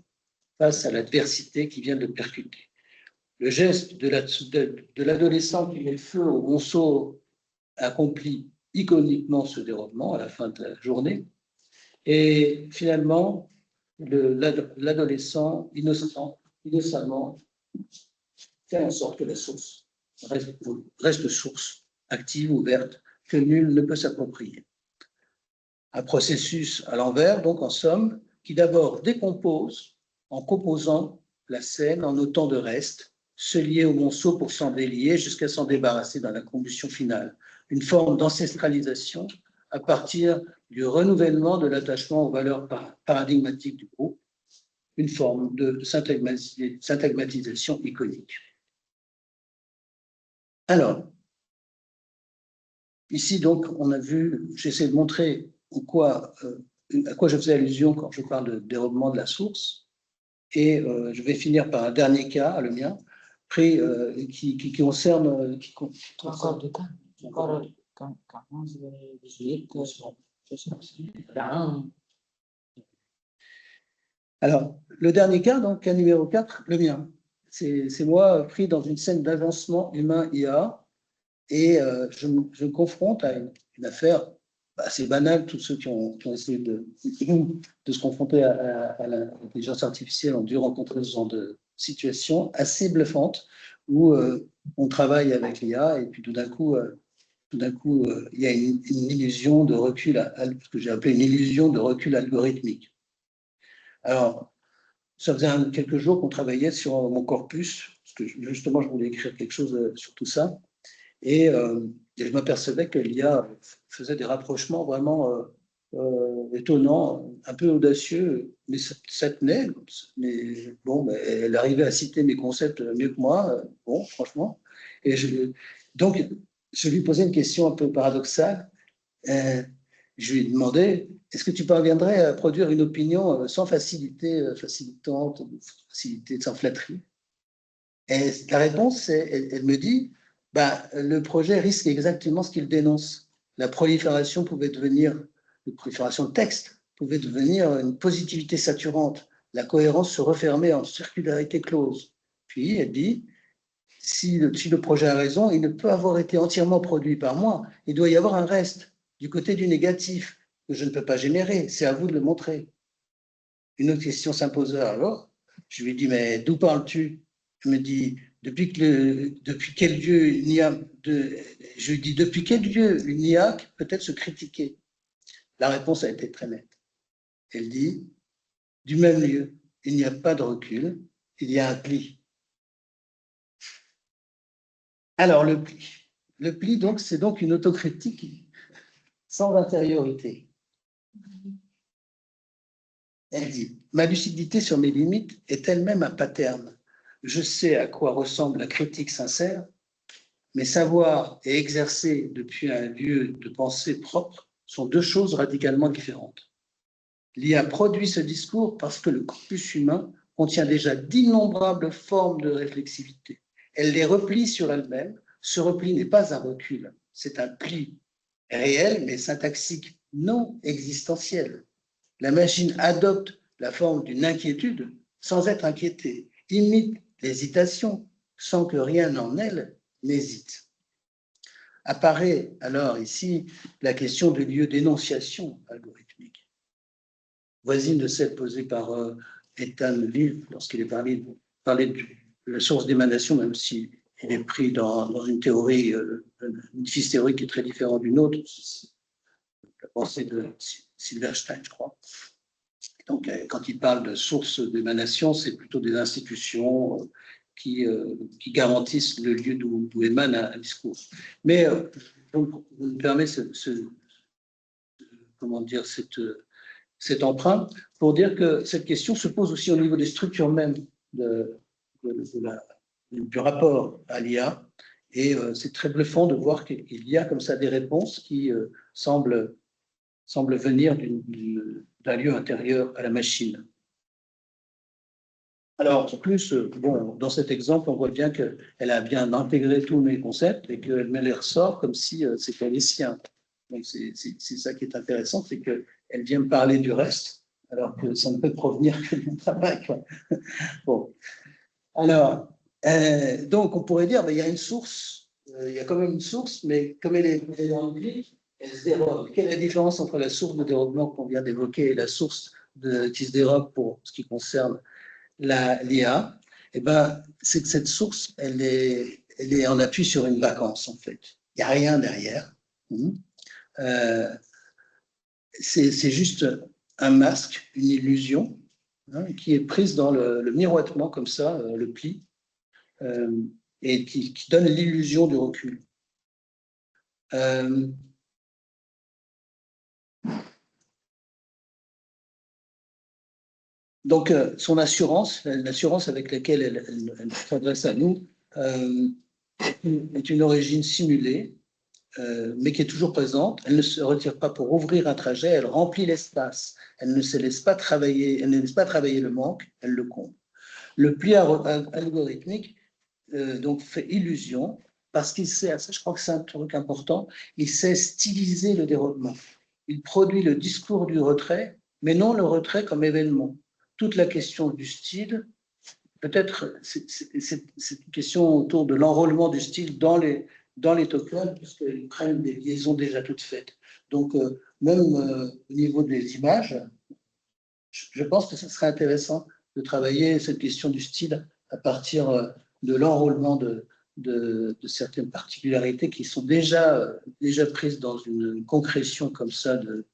face à l'adversité qui vient de le percuter. Le geste de l'adolescent qui met le feu au monceau accomplit iconiquement ce dérobement à la fin de la journée. Et finalement, l'adolescent innocemment fait en sorte que la source reste source active, ouverte, que nul ne peut s'approprier. Un processus à l'envers, donc en somme, qui d'abord décompose en composant la scène en autant de restes, se lier au monceau pour s'en délier jusqu'à s'en débarrasser dans la combustion finale. Une forme d'ancestralisation à partir du renouvellement de l'attachement aux valeurs paradigmatiques du groupe, une forme de syntagmatisation iconique. Alors, ici donc, on a vu, j'essaie de montrer à quoi je faisais allusion quand je parle de dérobement de la source, et je vais finir par un dernier cas, le mien, qui concerne... Encore de temps. Encore quand je vais 18, je sais pas. Alors, le dernier cas, donc, cas numéro 4, le mien. C'est moi pris dans une scène d'agencement humain-IA, et je me confronte à une affaire assez banale. Tous ceux qui ont essayé de se confronter à l'intelligence artificielle ont dû rencontrer ce genre de situation assez bluffante, où on travaille avec l'IA, et puis tout d'un coup, il y a une illusion de recul, ce que j'ai appelé une illusion de recul algorithmique. Alors, ça faisait quelques jours qu'on travaillait sur mon corpus, parce que justement, je voulais écrire quelque chose sur tout ça. Et je m'apercevais que l'IA faisait des rapprochements vraiment étonnants, un peu audacieux, mais ça tenait. Mais bon, elle arrivait à citer mes concepts mieux que moi, bon, franchement. Et donc, je lui posais une question un peu paradoxale. Je lui ai demandé, est-ce que tu parviendrais à produire une opinion sans facilité facilitante, facilité sans flatterie? Et la réponse, elle me dit, le projet risque exactement ce qu'il dénonce. La prolifération de texte pouvait devenir une positivité saturante, la cohérence se refermait en circularité close. Puis elle dit, si le projet a raison, il ne peut avoir été entièrement produit par moi, il doit y avoir un reste du côté du négatif que je ne peux pas générer, c'est à vous de le montrer. Une autre question s'imposait alors. Je lui dis, mais d'où parles-tu? Elle me dit, depuis quel lieu une IA, je lui dis, depuis quel lieu une IA peut-être se critiquer? La réponse a été très nette. Elle dit, du même lieu, il n'y a pas de recul, il y a un pli. Alors, le pli. Le pli, donc, c'est donc une autocritique sans intériorité. Elle dit, ma lucidité sur mes limites est elle-même un pattern. Je sais à quoi ressemble la critique sincère, mais savoir et exercer depuis un lieu de pensée propre sont deux choses radicalement différentes. L'IA produit ce discours parce que le corpus humain contient déjà d'innombrables formes de réflexivité. Elle les replie sur elle-même. Ce repli n'est pas un recul, c'est un pli réel, mais syntaxique, non existentiel. La machine adopte la forme d'une inquiétude sans être inquiétée, imite l'hésitation sans que rien en elle n'hésite. Apparaît alors ici la question du lieu d'énonciation algorithmique, voisine de celle posée par Ethan Lille lorsqu'il est parlé de la source d'émanation, même s'il est pris dans une théorie, une physique théorique qui est très différente d'une autre, la pensée de Silverstein, je crois. Donc, quand il parle de source d'émanation, c'est plutôt des institutions qui garantissent le lieu d'où émane un discours. Mais donc, on me permet cette empreinte pour dire que cette question se pose aussi au niveau des structures mêmes du rapport à l'IA. Et c'est très bluffant de voir qu'il y a comme ça des réponses qui semblent venir d'un lieu intérieur à la machine. Alors, en plus, bon, dans cet exemple, on voit bien qu'elle a bien intégré tous mes concepts et qu'elle me les ressort comme si c'était les siens. Donc, c'est ça qui est intéressant, c'est qu'elle vient me parler du reste, alors que ça ne peut provenir que de mon travail, quoi. Bon. Alors, donc, on pourrait dire, il y a une source, il y a quand même une source, mais comme elle est remplie, elle se dérobe. Quelle est la différence entre la source de dérobement qu'on vient d'évoquer et la source qui se dérobe pour ce qui concerne l'IA, eh ben, c'est que cette source, elle est en appui sur une vacance, en fait. Il n'y a rien derrière. C'est juste un masque, une illusion, qui est prise dans le miroitement, comme ça, le pli, et qui donne l'illusion du recul. Donc, son assurance, l'assurance avec laquelle elle s'adresse à nous, est une origine simulée, mais qui est toujours présente. Elle ne se retire pas pour ouvrir un trajet, elle remplit l'espace. Elle ne se laisse pas travailler, elle ne laisse pas travailler le manque, elle le comble. Le pli algorithmique donc fait illusion parce qu'il sait, ça je crois que c'est un truc important, il sait styliser le déroulement. Il produit le discours du retrait, mais non le retrait comme événement. Toute la question du style, peut-être c'est une question autour de l'enrôlement du style dans les tokens, puisqu'ils prennent des liaisons déjà toutes faites. Donc, même au niveau des images, je pense que ce serait intéressant de travailler cette question du style à partir de l'enrôlement de certaines particularités qui sont déjà prises dans une concrétion comme ça de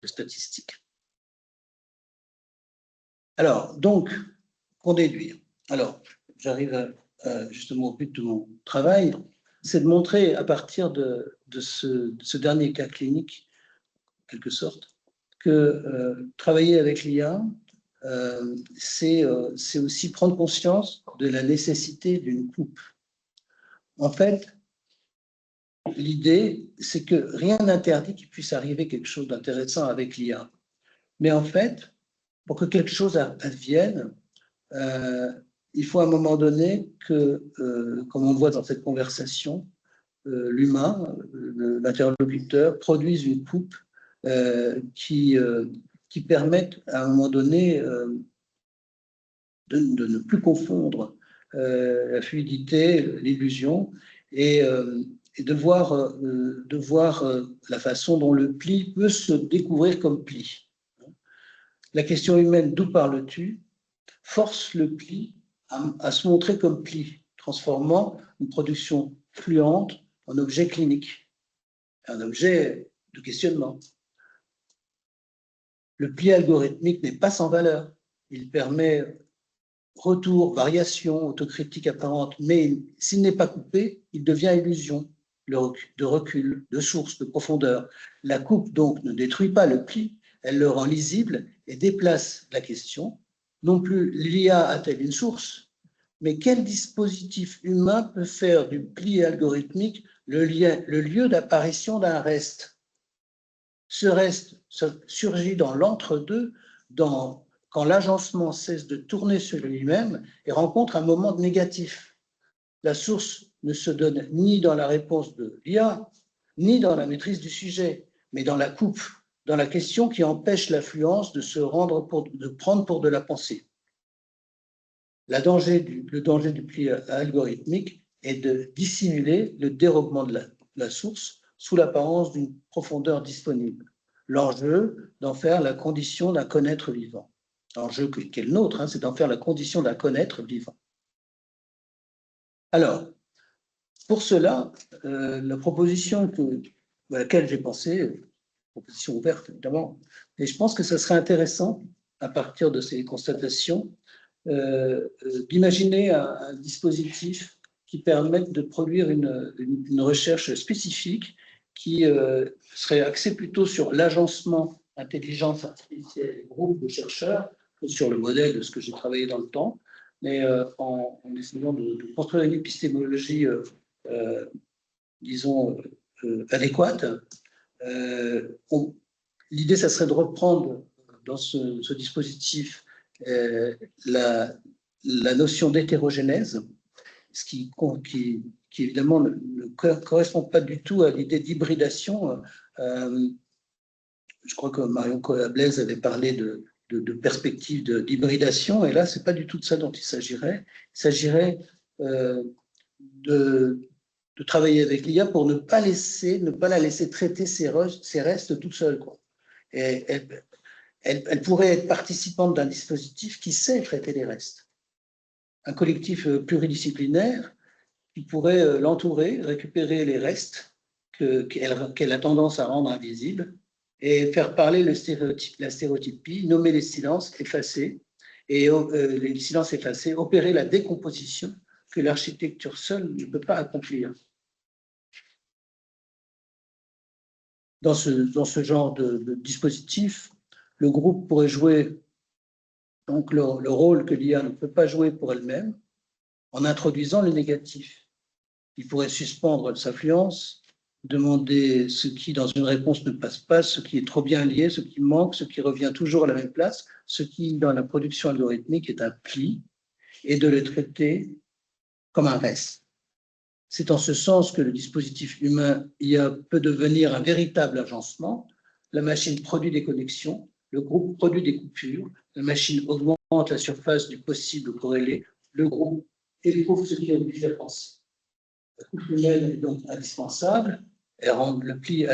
statistiques. Alors, donc, qu'en déduire? Alors, j'arrive justement au but de mon travail, c'est de montrer à partir de ce dernier cas clinique, en quelque sorte, que travailler avec l'IA, c'est aussi prendre conscience de la nécessité d'une coupe. En fait, l'idée, c'est que rien n'interdit qu'il puisse arriver quelque chose d'intéressant avec l'IA. Mais en fait, pour que quelque chose advienne, il faut à un moment donné que, comme on le voit dans cette conversation, l'humain, l'interlocuteur, produise une coupe qui permette à un moment donné de ne plus confondre la fluidité, l'illusion, et de voir la façon dont le pli peut se découvrir comme pli. La question humaine, d'où parles-tu, force le pli à se montrer comme pli, transformant une production fluente en objet clinique, un objet de questionnement. Le pli algorithmique n'est pas sans valeur. Il permet retour, variation, autocritique apparente, mais s'il n'est pas coupé, il devient illusion de recul, de source, de profondeur. La coupe, donc, ne détruit pas le pli, elle le rend lisible et déplace la question. Non plus l'IA a-t-elle une source, mais quel dispositif humain peut faire du pli algorithmique le lieu d'apparition d'un reste? Ce reste surgit dans l'entre-deux, quand l'agencement cesse de tourner sur lui-même et rencontre un moment négatif. La source ne se donne ni dans la réponse de l'IA, ni dans la maîtrise du sujet, mais dans la coupe, dans la question qui empêche l'affluence de prendre pour de la pensée. Le danger du pli algorithmique est de dissimuler le dérobement de la source sous l'apparence d'une profondeur disponible. L'enjeu d'en faire la condition d'un connaître vivant. L'enjeu qui est le nôtre, c'est d'en faire la condition d'un connaître vivant. Alors, pour cela, la proposition à laquelle j'ai pensé, proposition ouverte évidemment, et je pense que ce serait intéressant, à partir de ces constatations, d'imaginer un dispositif qui permette de produire une recherche spécifique qui serait axée plutôt sur l'agencement intelligence artificielle, groupe de chercheurs, que sur le modèle de ce que j'ai travaillé dans le temps, mais en essayant de construire une épistémologie, disons, adéquate. L'idée, ça serait de reprendre dans ce dispositif la notion d'hétérogénèse, ce qui évidemment ne correspond pas du tout à l'idée d'hybridation. Je crois que Marion Cohen-Blaise avait parlé de perspective d'hybridation, et là, ce n'est pas du tout de ça dont il s'agirait. Il s'agirait de travailler avec l'IA pour ne pas la laisser traiter ses restes toute seule, quoi. Et elle pourrait être participante d'un dispositif qui sait traiter les restes. Un collectif pluridisciplinaire qui pourrait l'entourer, récupérer les restes qu'elle a tendance à rendre invisibles et faire parler la stéréotypie, nommer les silences effacés, et les silences effacés, opérer la décomposition que l'architecture seule ne peut pas accomplir. Dans ce genre de dispositif, le groupe pourrait jouer donc le rôle que l'IA ne peut pas jouer pour elle-même en introduisant le négatif. Il pourrait suspendre sa fluence, demander ce qui, dans une réponse, ne passe pas, ce qui est trop bien lié, ce qui manque, ce qui revient toujours à la même place, ce qui, dans la production algorithmique, est un pli, et de le traiter comme un reste. C'est en ce sens que le dispositif humain IA peut devenir un véritable agencement. La machine produit des connexions, le groupe produit des coupures, la machine augmente la surface du possible corrélé, le groupe éprouve ce qui oblige à penser. La couche humaine est donc indispensable, elle rend au pli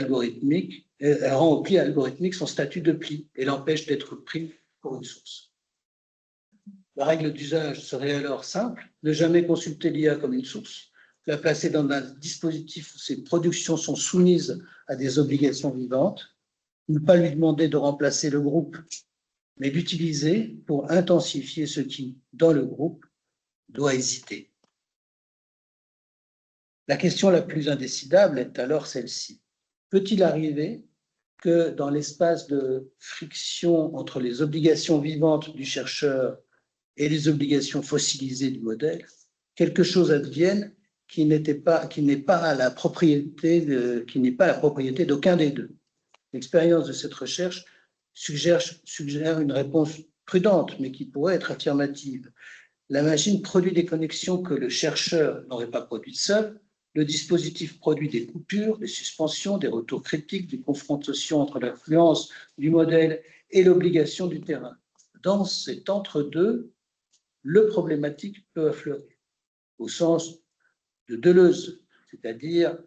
algorithmique son statut de pli et l'empêche d'être pris pour une source. La règle d'usage serait alors simple, ne jamais consulter l'IA comme une source, la placer dans un dispositif où ses productions sont soumises à des obligations vivantes, ne pas lui demander de remplacer le groupe, mais l'utiliser pour intensifier ce qui, dans le groupe, doit hésiter. La question la plus indécidable est alors celle-ci. Peut-il arriver que dans l'espace de friction entre les obligations vivantes du chercheur et les obligations fossilisées du modèle, quelque chose advienne qui n'est pas la propriété d'aucun des deux? L'expérience de cette recherche suggère une réponse prudente, mais qui pourrait être affirmative. La machine produit des connexions que le chercheur n'aurait pas produites seul. Le dispositif produit des coupures, des suspensions, des retours critiques, des confrontations entre l'influence du modèle et l'obligation du terrain. Dans cet entre-deux, le problématique peut affleurer, au sens de Deleuze, c'est-à-dire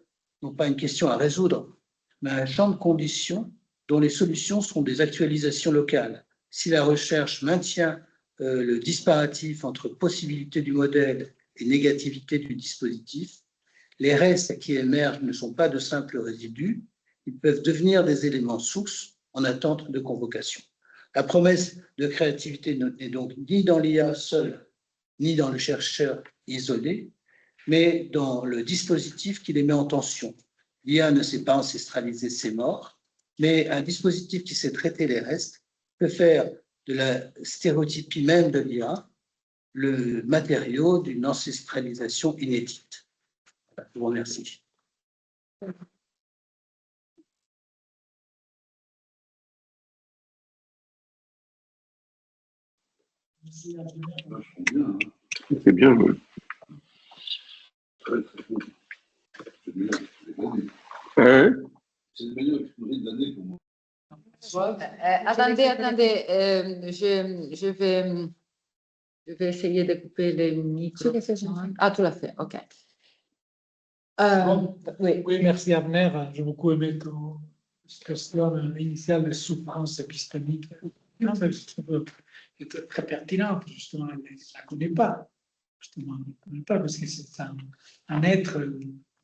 non pas une question à résoudre, mais un champ de conditions dont les solutions sont des actualisations locales. Si la recherche maintient le disparatif entre possibilité du modèle et négativité du dispositif, les restes qui émergent ne sont pas de simples résidus, ils peuvent devenir des éléments sources en attente de convocation. La promesse de créativité n'est donc ni dans l'IA seule, ni dans le chercheur isolé, mais dans le dispositif qui les met en tension. L'IA ne sait pas ancestraliser ses morts, mais un dispositif qui sait traiter les restes peut faire de la stéréotypie même de l'IA le matériau d'une ancestralisation inédite. Je vous remercie. C'est bien. Hein? C'est le meilleur exposé de l'année pour moi. Attendez, je vais essayer de couper les micros. Ah, tu l'as fait, ok. Oui. Oui, merci Abner. J'ai beaucoup aimé ton question initiale de souffrance épistémique. Non, mais je trouve qu'elle est très pertinente, justement. Elle ne la connaît pas. Justement, elle ne la connaît pas parce que c'est un être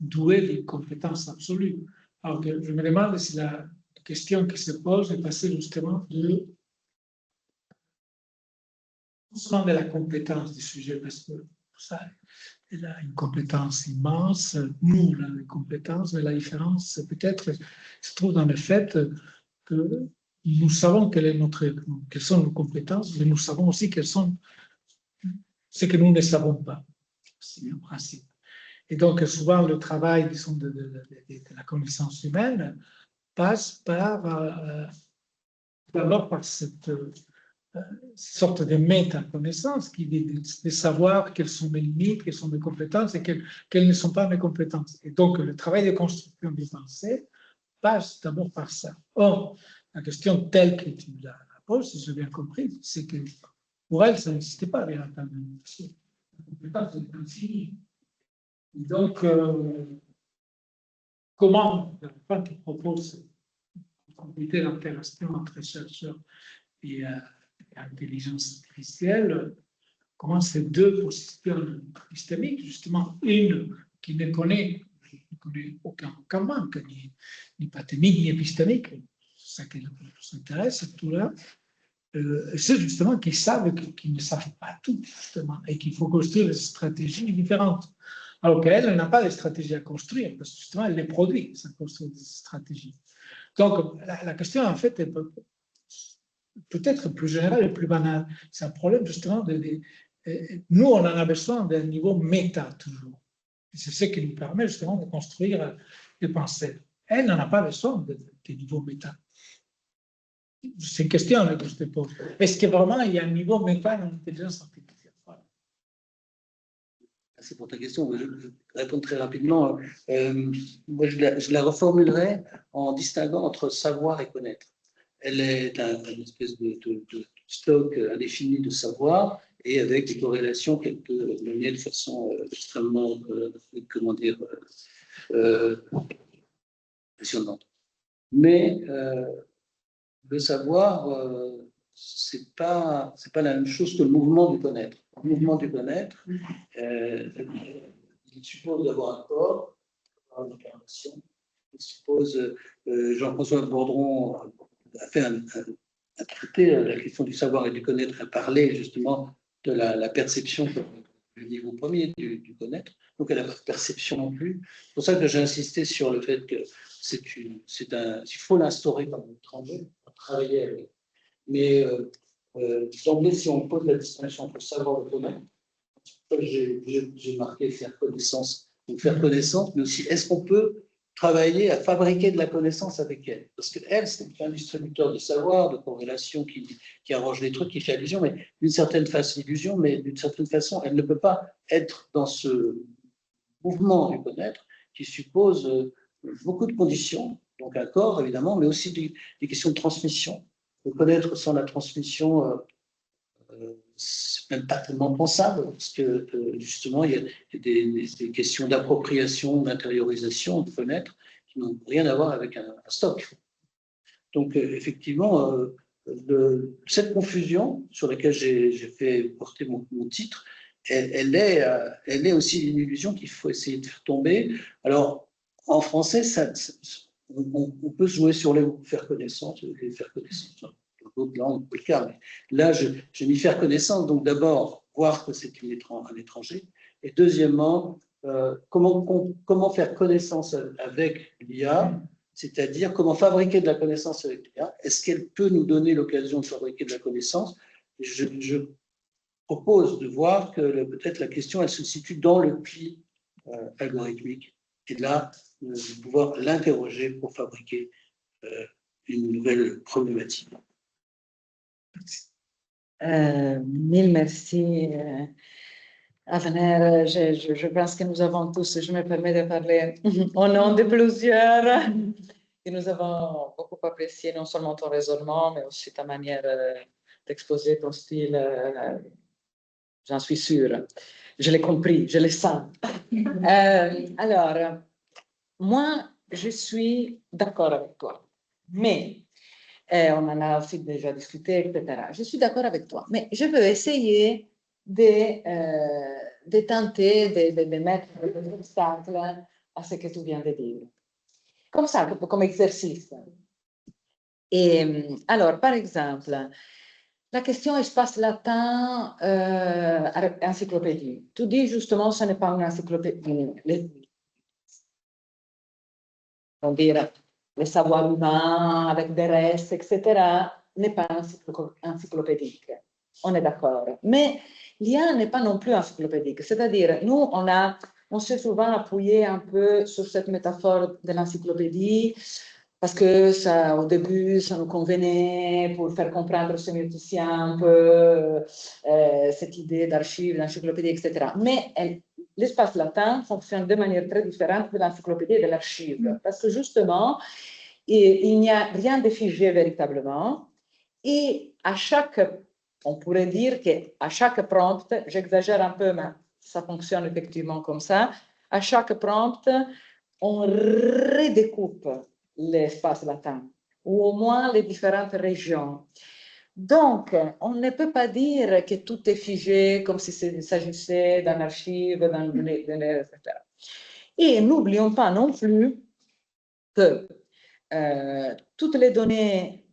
doué d'une compétence absolue. Alors que je me demande si la question qui se pose est passée justement de la compétence du sujet, parce que ça, elle a une compétence immense. Nous, on a une compétence, mais la différence, peut-être, se trouve dans le fait que nous savons quelles sont nos compétences, mais nous savons aussi quelles sont ce que nous ne savons pas. C'est un principe. Et donc, souvent, le travail, disons, de la connaissance humaine passe d'abord par cette sorte de méta-connaissance qui dit de savoir quelles sont mes limites, quelles sont mes compétences et quelles ne sont pas mes compétences. Et donc, le travail de construction des pensées passe d'abord par ça. Or, la question telle que tu la poses, si j'ai bien compris, c'est que pour elle, ça n'existait pas véritablement. La compétence est infinie. Donc, comment, quand tu proposes une d'interaction entre chercheurs et intelligence artificielle, comment ces deux positions épistémiques, justement, une qui ne connaît aucun manque, ni pathémique, ni épistémique, c'est ça qui nous intéresse, tout là, c'est justement qu'ils savent qu'ils ne savent pas tout, justement, et qu'il faut construire des stratégies différentes. Alors qu'elle n'a pas de stratégie à construire, parce que justement, elle les produit, ça construit des stratégies. Donc, la question, en fait, est peut-être plus générale et plus banale. C'est un problème, justement, nous, on en a besoin d'un niveau méta, toujours. C'est ce qui nous permet, justement, de construire des pensées. Elle n'en a pas besoin de niveau méta. C'est une question que je te pose. Est-ce que vraiment il y a un niveau méta dans l'intelligence artificielle? Voilà. Merci pour ta question. Je réponds très rapidement. Moi, je la reformulerai en distinguant entre savoir et connaître. Elle est une espèce de stock indéfini de savoir et avec des corrélations qu'elle peut mener de façon extrêmement, comment dire, impressionnante. Mais le savoir, c'est pas la même chose que le mouvement du connaître. Le mouvement du connaître, il suppose d'avoir un corps, une incarnation. Il suppose, Jean-François Bourdron a fait un traité, la question du savoir et du connaître, a parlé justement de la perception du niveau premier du connaître. Donc, elle n'a pas de perception non plus. C'est pour ça que j'ai insisté sur le fait que il faut l'instaurer comme une tremblée, travailler avec. Mais d'emblée, si on pose la distinction entre savoir et connaître, j'ai marqué faire connaissance. Donc, faire connaissance, mais aussi, est-ce qu'on peut travailler à fabriquer de la connaissance avec elle? Parce qu'elle, c'est un distributeur de savoir, de corrélation qui arrange les trucs, qui fait illusion, mais d'une certaine façon, elle ne peut pas être dans ce mouvement du connaître qui suppose beaucoup de conditions, donc un corps évidemment, mais aussi des questions de transmission. Le connaître sans la transmission, c'est même pas tellement pensable, parce que justement, il y a des questions d'appropriation, d'intériorisation, de connaître, qui n'ont rien à voir avec un stock. Donc, effectivement, cette confusion sur laquelle j'ai fait porter mon titre, elle est aussi une illusion qu'il faut essayer de faire tomber. Alors, en français, on peut jouer sur les mots, faire connaissance, et faire connaissance. Dans d'autres langues, pas le cas, mais là, j'ai mis faire connaissance. Donc, d'abord, voir que c'est un étranger. Et deuxièmement, comment faire connaissance avec l'IA, c'est-à-dire comment fabriquer de la connaissance avec l'IA. Est-ce qu'elle peut nous donner l'occasion de fabriquer de la connaissance? Je propose de voir que peut-être la question, elle se situe dans le pli algorithmique. Et là, de pouvoir l'interroger pour fabriquer une nouvelle problématique. Mille merci. Avner, je pense que nous avons tous, je me permets de parler au nom de plusieurs, que nous avons beaucoup apprécié non seulement ton raisonnement, mais aussi ta manière d'exposer ton style. J'en suis sûre. Je l'ai compris, je le sens. Alors, moi, je suis d'accord avec toi, mais on en a aussi déjà discuté, etc. Je suis d'accord avec toi, mais je veux essayer de tenter de mettre des obstacles à ce que tu viens de dire. Comme ça, comme exercice. Et alors, par exemple, la question espace latin, encyclopédie. Tu dis justement, ce n'est pas une encyclopédie. On dirait le savoir humain avec des restes, etc., n'est pas encyclopédique. On est d'accord. Mais l'IA n'est pas non plus encyclopédique. C'est-à-dire, nous, on s'est souvent appuyé un peu sur cette métaphore de l'encyclopédie parce que ça, au début, ça nous convenait pour faire comprendre aux sémioticiens un peu cette idée d'archives, d'encyclopédie, etc. Mais l'espace latin fonctionne de manière très différente de l'encyclopédie et de l'archive parce que justement, il n'y a rien de figé véritablement et on pourrait dire qu'à chaque prompt, j'exagère un peu, mais ça fonctionne effectivement comme ça, à chaque prompt, on redécoupe l'espace latin, ou au moins les différentes régions. Donc, on ne peut pas dire que tout est figé comme s'il s'agissait d'un archive, etc. Et n'oublions pas non plus que toutes les données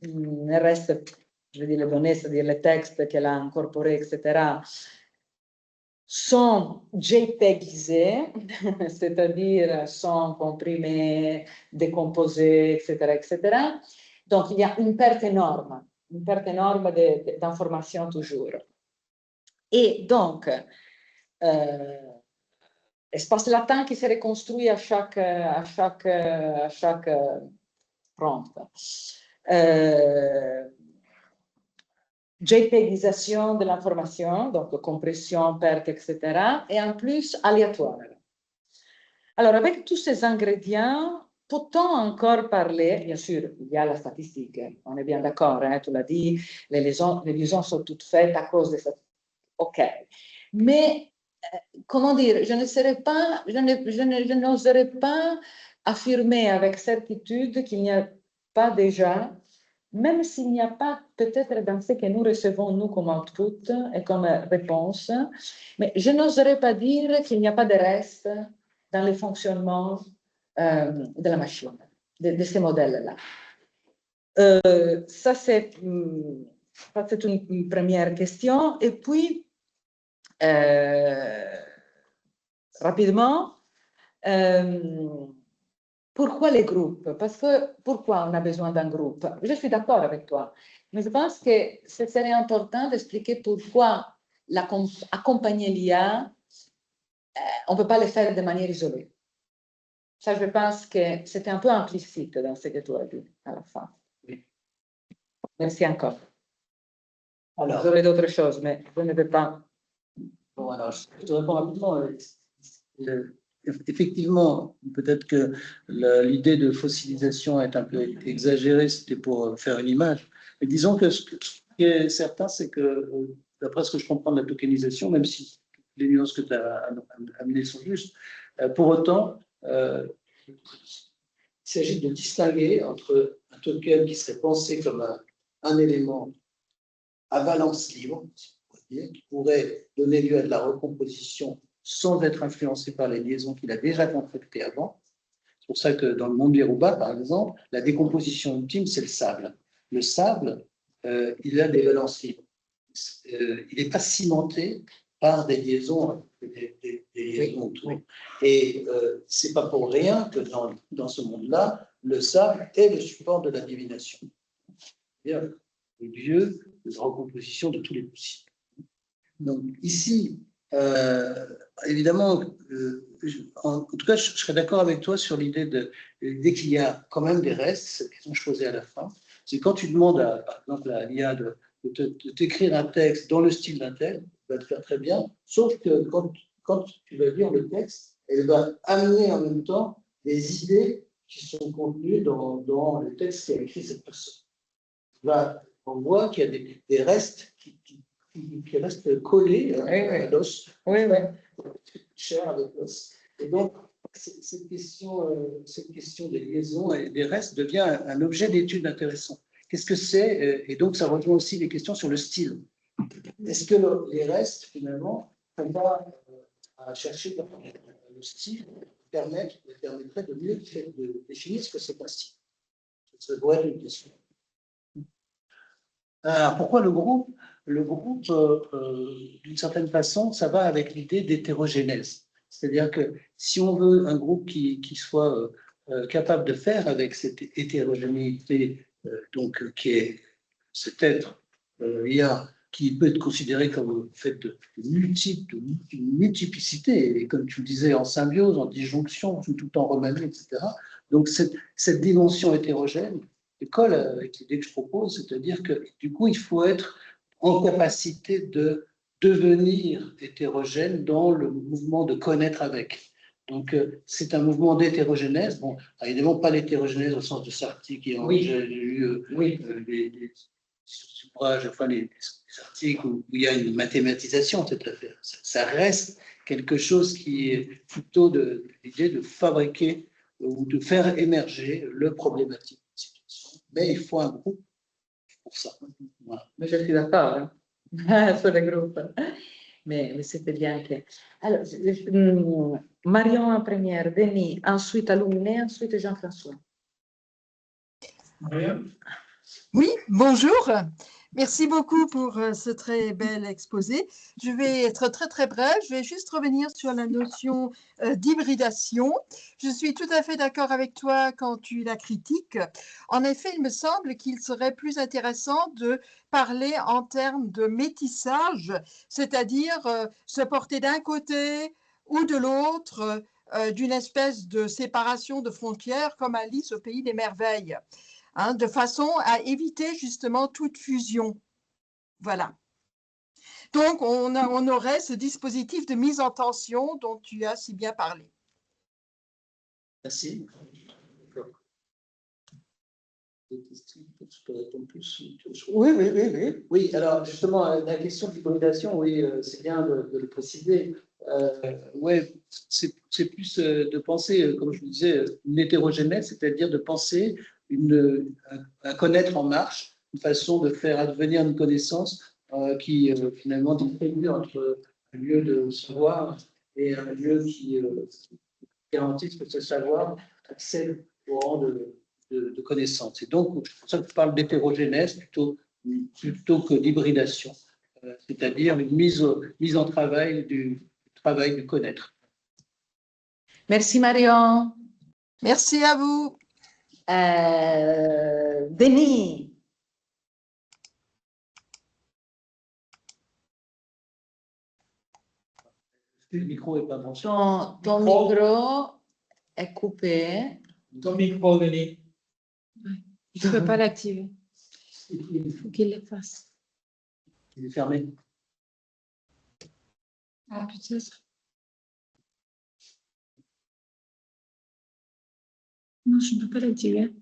restent, je veux dire les données, c'est-à-dire les textes qu'elle a incorporés, etc., sont JPEGisés, c'est-à-dire sont comprimés, décomposés, etc., etc. Donc, il y a une perte énorme d'informations toujours. Et donc, espace-latin qui se reconstruit à chaque prompt. JPEGisation de l'information, donc compression, perte, etc. Et en plus, aléatoire. Alors, avec tous ces ingrédients, peut-on encore parler, bien sûr, il y a la statistique, on est bien d'accord, hein, tu l'as dit, les liaisons sont toutes faites à cause de ça. OK. Mais, comment dire, je n'oserais pas affirmer avec certitude qu'il n'y a pas déjà, même s'il n'y a pas peut-être dans ce que nous recevons, nous, comme output et comme réponse, mais je n'oserais pas dire qu'il n'y a pas de reste dans le fonctionnement de la machine, de ces modèles-là. Ça, c'est une première question. Et puis, rapidement, pourquoi les groupes? Parce que pourquoi on a besoin d'un groupe? Je suis d'accord avec toi, mais je pense que ce serait important d'expliquer pourquoi accompagner l'IA, on ne peut pas le faire de manière isolée. Ça, je pense que c'était un peu implicite dans ce que tu as dit à la fin. Oui. Merci encore. Alors, j'aurais d'autres choses, mais je ne peux pas. Bon, alors, je te réponds rapidement. Effectivement, peut-être que l'idée de fossilisation est un peu exagérée, c'était pour faire une image. Mais disons que ce qui est certain, c'est que, d'après ce que je comprends de la tokenisation, même si les nuances que tu as amenées sont justes, pour autant, il s'agit de distinguer entre un token qui serait pensé comme un élément à valence libre, qui pourrait donner lieu à de la recomposition sans être influencé par les liaisons qu'il a déjà contractées avant. C'est pour ça que dans le monde Yoruba, par exemple, la décomposition ultime, c'est le sable. Le sable, il a des valences libres. Il n'est pas cimenté par des liaisons, des liaisons autour. Oui. Et ce n'est pas pour rien que dans ce monde-là, le sable est le support de la divination. C'est-à-dire le lieu de recomposition de tous les possibles. Donc ici, évidemment, en tout cas, je serais d'accord avec toi sur l'idée dès qu'il y a quand même des restes, cette question que je posais à la fin, c'est quand tu demandes, par exemple, à l'IA de t'écrire un texte dans le style d'un tel, elle va te faire très bien, sauf que quand tu vas lire le texte, elle va amener en même temps des idées qui sont contenues dans le texte qu'a écrit cette personne. On voit qu'il y a des restes qui restent collés à l'os, chair avec l'os. Et donc, cette question des liaisons et des restes devient un objet d'étude intéressant. Qu'est-ce que c'est? Et donc, ça rejoint aussi les questions sur le style. Est-ce que les restes, finalement, ne sont pas à chercher dans le style permettrait de mieux définir ce que c'est un style? Ça doit être une question. Alors, pourquoi le groupe? Le groupe, d'une certaine façon, ça va avec l'idée d'hétérogénèse. C'est-à-dire que si on veut un groupe qui soit capable de faire avec cette hétérogénéité, donc qui est cet être IA qui peut être considéré comme fait de multiplicité, et comme tu le disais, en symbiose, en disjonction, tout en remanié, etc. Donc cette dimension hétérogène colle avec l'idée que je propose, c'est-à-dire que du coup, il faut être en capacité de devenir hétérogène dans le mouvement de connaître avec. Donc, c'est un mouvement d'hétérogénèse. Bon, évidemment, pas l'hétérogénèse au sens de Sartre, qui a eu les ouvrages, enfin les articles où il y a une mathématisation de cette affaire. Ça reste quelque chose qui est plutôt de l'idée de fabriquer ou de faire émerger le problématique. Mais il faut un groupe pour ça. Voilà. Mais je suis d'accord hein, sur le groupe. Mais c'était bien que... Alors, Marion en première, Denis, ensuite Alumné, ensuite Jean-François. Oui, bonjour. Merci beaucoup pour ce très bel exposé. Je vais être très très bref. Je vais juste revenir sur la notion d'hybridation. Je suis tout à fait d'accord avec toi quand tu la critiques. En effet, il me semble qu'il serait plus intéressant de parler en termes de métissage, c'est-à-dire se porter d'un côté ou de l'autre d'une espèce de séparation de frontières comme Alice au pays des merveilles. Hein, de façon à éviter justement toute fusion. Voilà. Donc, on aurait ce dispositif de mise en tension dont tu as si bien parlé. Merci. Je peux répondre plus. Oui. Oui, alors justement, la question de l'hybridation, oui, c'est bien de le préciser. Oui, c'est plus de penser, comme je vous disais, une hétérogénèse, c'est-à-dire de penser à connaître en marche, une façon de faire advenir une connaissance qui finalement distribue entre un lieu de savoir et un lieu qui garantisse que ce savoir accède au rang de connaissance. Et donc, c'est pour ça que je parle d'hétérogénèse plutôt que d'hybridation, c'est-à-dire une mise en travail du connaître. Merci Marion. Merci à vous. Denis. Le micro n'est pas branché. Ton micro est coupé. Ton micro, Denis. Je ne peux pas l'activer. Il faut qu'il le fasse. Il est fermé. Ah, peut-être. Non, je ne peux pas l'activer.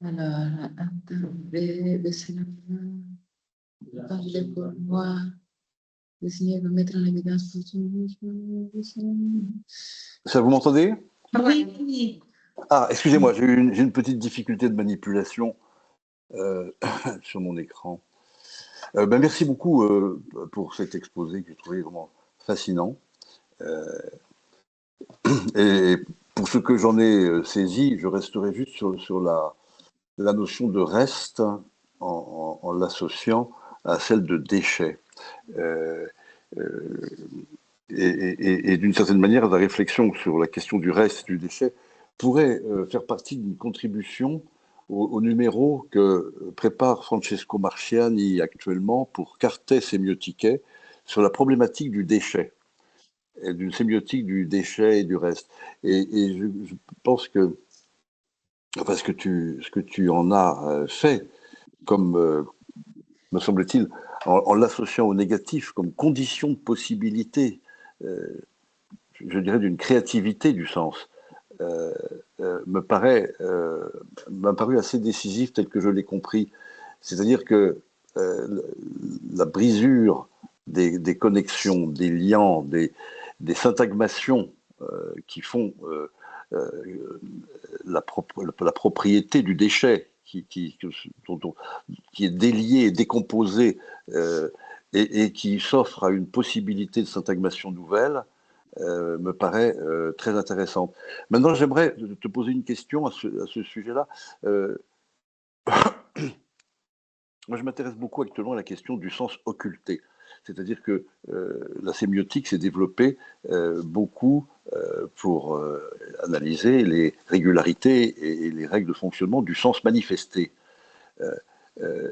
Alors, attendez, baissez la main. Parlez pour moi. Le Seigneur va mettre en évidence pour tout. Ça, vous m'entendez? Oui. Ah, excusez-moi, j'ai une petite difficulté de manipulation sur mon écran. Merci beaucoup pour cet exposé que j'ai trouvé vraiment fascinant. Et pour ce que j'en ai saisi, je resterai juste sur la notion de reste en l'associant à celle de déchet. Et d'une certaine manière, la réflexion sur la question du reste et du déchet pourrait faire partie d'une contribution au numéro que prépare Francesco Marciani actuellement pour Cartes Semioticae sur la problématique du déchet, et d'une sémiotique du déchet et du reste. Et je pense que, enfin, ce que tu en as fait, comme me semble-t-il, en l'associant au négatif comme condition de possibilité, je dirais, d'une créativité du sens, m'a paru assez décisif tel que je l'ai compris. C'est-à-dire que la brisure des connexions, des liens, des syntagmations qui font la propriété du déchet, qui est délié et décomposé et qui s'offre à une possibilité de syntagmation nouvelle, me paraît très intéressante. Maintenant, j'aimerais te poser une question à ce sujet-là. Moi, je m'intéresse beaucoup actuellement à la question du sens occulté. C'est-à-dire que la sémiotique s'est développée beaucoup pour analyser les régularités et les règles de fonctionnement du sens manifesté.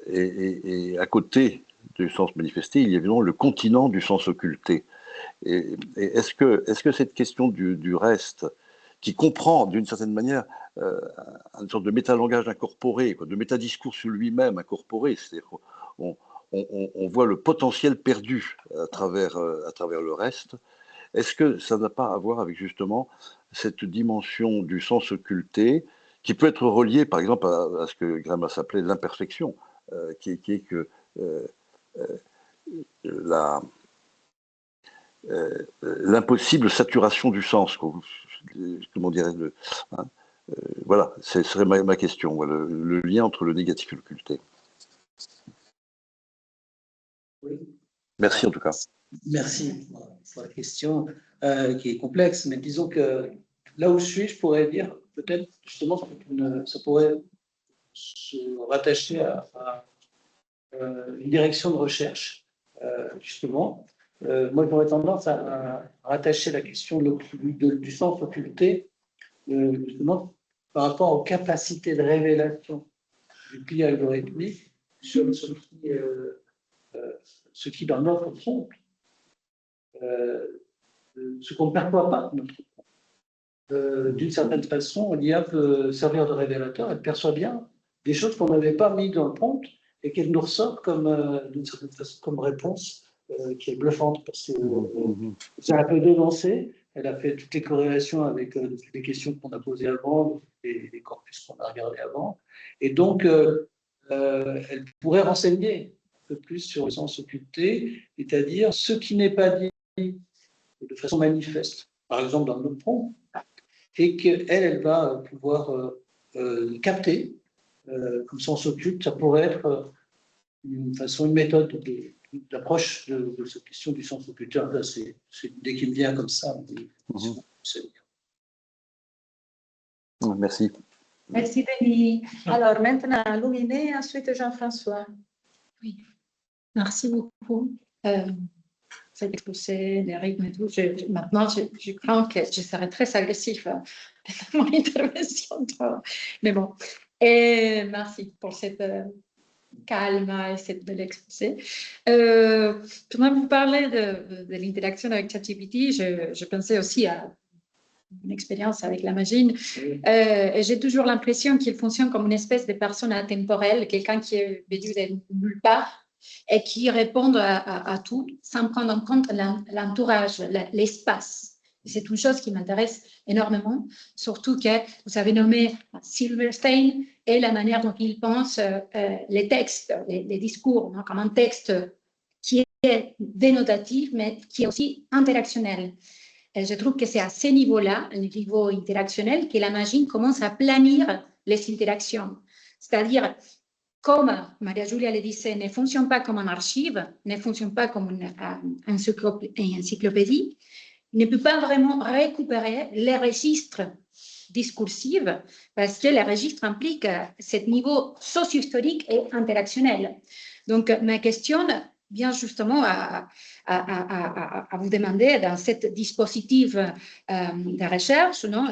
Et à côté du sens manifesté, il y a évidemment le continent du sens occulté. Et est-ce que cette question du reste, qui comprend d'une certaine manière une sorte de métalangage incorporé, de métadiscours sur lui-même incorporé, c'est-à-dire on voit le potentiel perdu à travers le reste, est-ce que ça n'a pas à voir avec justement cette dimension du sens occulté qui peut être reliée par exemple à ce que Gramsci appelait l'imperfection, qui est que l'impossible saturation du sens, comment dirais-je, Voilà, ce serait ma question, le lien entre le négatif et l'occulté. Oui. Merci en tout cas. Merci pour la question qui est complexe, mais disons que là où je suis, je pourrais dire peut-être justement ça pourrait se rattacher à une direction de recherche, justement. Moi, j'aurais tendance à rattacher la question du sens occulté, justement, par rapport aux capacités de révélation du pli algorithmique sur ce qui dans notre monde, ce qu'on ne perçoit pas. D'une certaine façon, l'IA peut servir de révélateur, elle perçoit bien des choses qu'on n'avait pas mis dans le prompt et qu'elle nous ressort d'une certaine façon comme réponse qui est bluffante parce que ça a un peu devancé, elle a fait toutes les corrélations avec toutes les questions qu'on a posées avant et les corpus qu'on a regardés avant, et donc elle pourrait renseigner un peu plus sur le sens occulté, c'est-à-dire ce qui n'est pas dit de façon manifeste, par exemple dans notre prompt, et qu'elle va pouvoir capter comme sens occulte. Ça pourrait être une méthode d'approche de cette question du sens occulte. C'est l'idée qui me vient comme ça. Merci. Merci Denis. Alors maintenant, Louminé, ensuite Jean-François. Oui, merci beaucoup. Cet exposé, les rythmes et tout. Maintenant, je crains que je serai très agressif dans mon intervention. Mais bon, et merci pour cette calme et cette belle exposé. Pendant que vous parlez de l'interaction avec ChatGPT, je pensais aussi à une expérience avec la machine. Et j'ai toujours l'impression qu'il fonctionne comme une espèce de personne atemporelle, quelqu'un qui est venu de nulle part et qui répond à tout sans prendre en compte l'entourage, l'espace. C'est une chose qui m'intéresse énormément, surtout que vous avez nommé Silverstein et la manière dont il pense les textes, les discours, hein, comme un texte qui est dénotatif, mais qui est aussi interactionnel. Et je trouve que c'est à ce niveau-là, le niveau interactionnel, que la machine commence à planir les interactions. C'est-à-dire, comme Maria-Julia le disait, ne fonctionne pas comme une archive, ne fonctionne pas comme une encyclopédie, ne peut pas vraiment récupérer les registres discursifs parce que les registres impliquent ce niveau socio-historique et interactionnel. Donc, ma question vient justement à vous demander dans ce dispositif de recherche, non,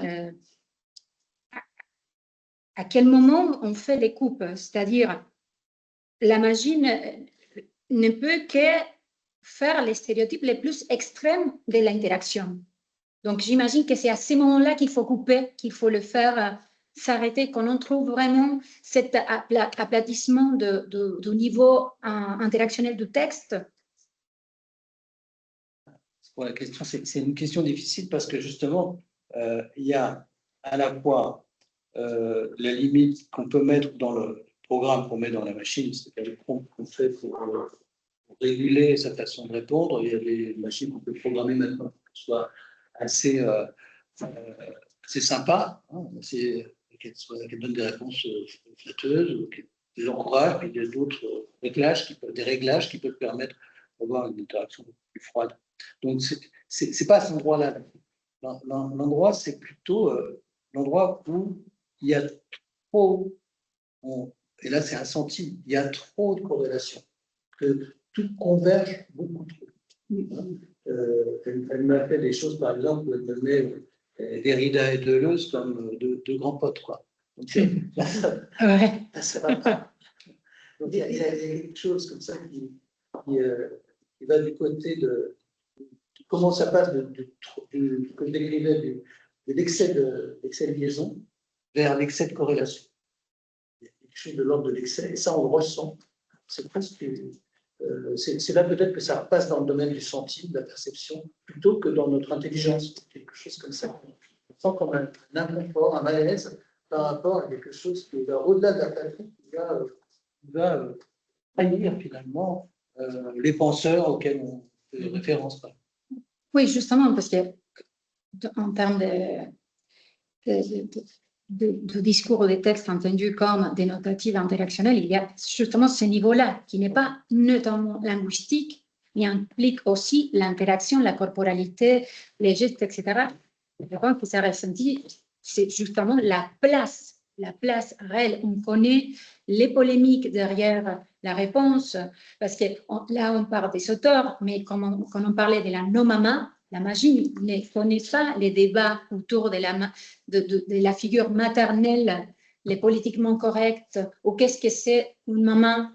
à quel moment on fait les coupes, c'est-à-dire la machine ne peut que faire les stéréotypes les plus extrêmes de l'interaction. Donc j'imagine que c'est à ce moment-là qu'il faut couper, qu'il faut le faire s'arrêter, qu'on trouve vraiment cet aplatissement du niveau interactionnel du texte. La question, c'est une question difficile parce que justement, il y a à la fois la limite qu'on peut mettre dans le programme qu'on met dans la machine, c'est-à-dire le prompt qu'on fait pour réguler sa façon de répondre. Il y a des machines qu'on peut programmer maintenant pour qu'elles soient assez sympas, hein, qu'elles donnent des réponses flatteuses, ou qu'elles les encouragent, puis il y a d'autres réglages qui peuvent permettre d'avoir une interaction plus froide. Donc, c'est pas à cet endroit-là. L'endroit, c'est plutôt l'endroit où il y a trop, et là c'est ressenti, il y a trop de corrélations, que tout converge beaucoup trop. Elle m'a fait des choses, par exemple, elle me met Derrida et Deleuze comme deux grands potes, quoi. Donc, ça va pas. Donc, il y a quelque chose comme ça qui va du côté de comment ça passe comme décrivait, de l'excès de liaison vers l'excès de corrélation. Il y a quelque chose de l'ordre de l'excès, et ça, on le ressent. C'est presque. C'est là peut-être que ça passe dans le domaine du senti, de la perception, plutôt que dans notre intelligence, quelque chose comme ça. On sent comme un inconfort, un malaise par rapport à quelque chose qui va au-delà de la pratique, qui va trahir finalement les penseurs auxquels on fait référence. Oui, justement, parce que en termes du discours ou des textes entendus comme dénotatifs interactionnels, il y a justement ce niveau-là qui n'est pas notamment linguistique, mais implique aussi l'interaction, la corporalité, les gestes, etc. Je pense que ça ressenti, c'est justement la place réelle. On connaît les polémiques derrière la réponse, parce que là, on parle des auteurs, mais quand on parlait de la non-maman, la magie ne connaît pas les débats autour de la figure maternelle, les politiquement corrects, ou qu'est-ce que c'est une maman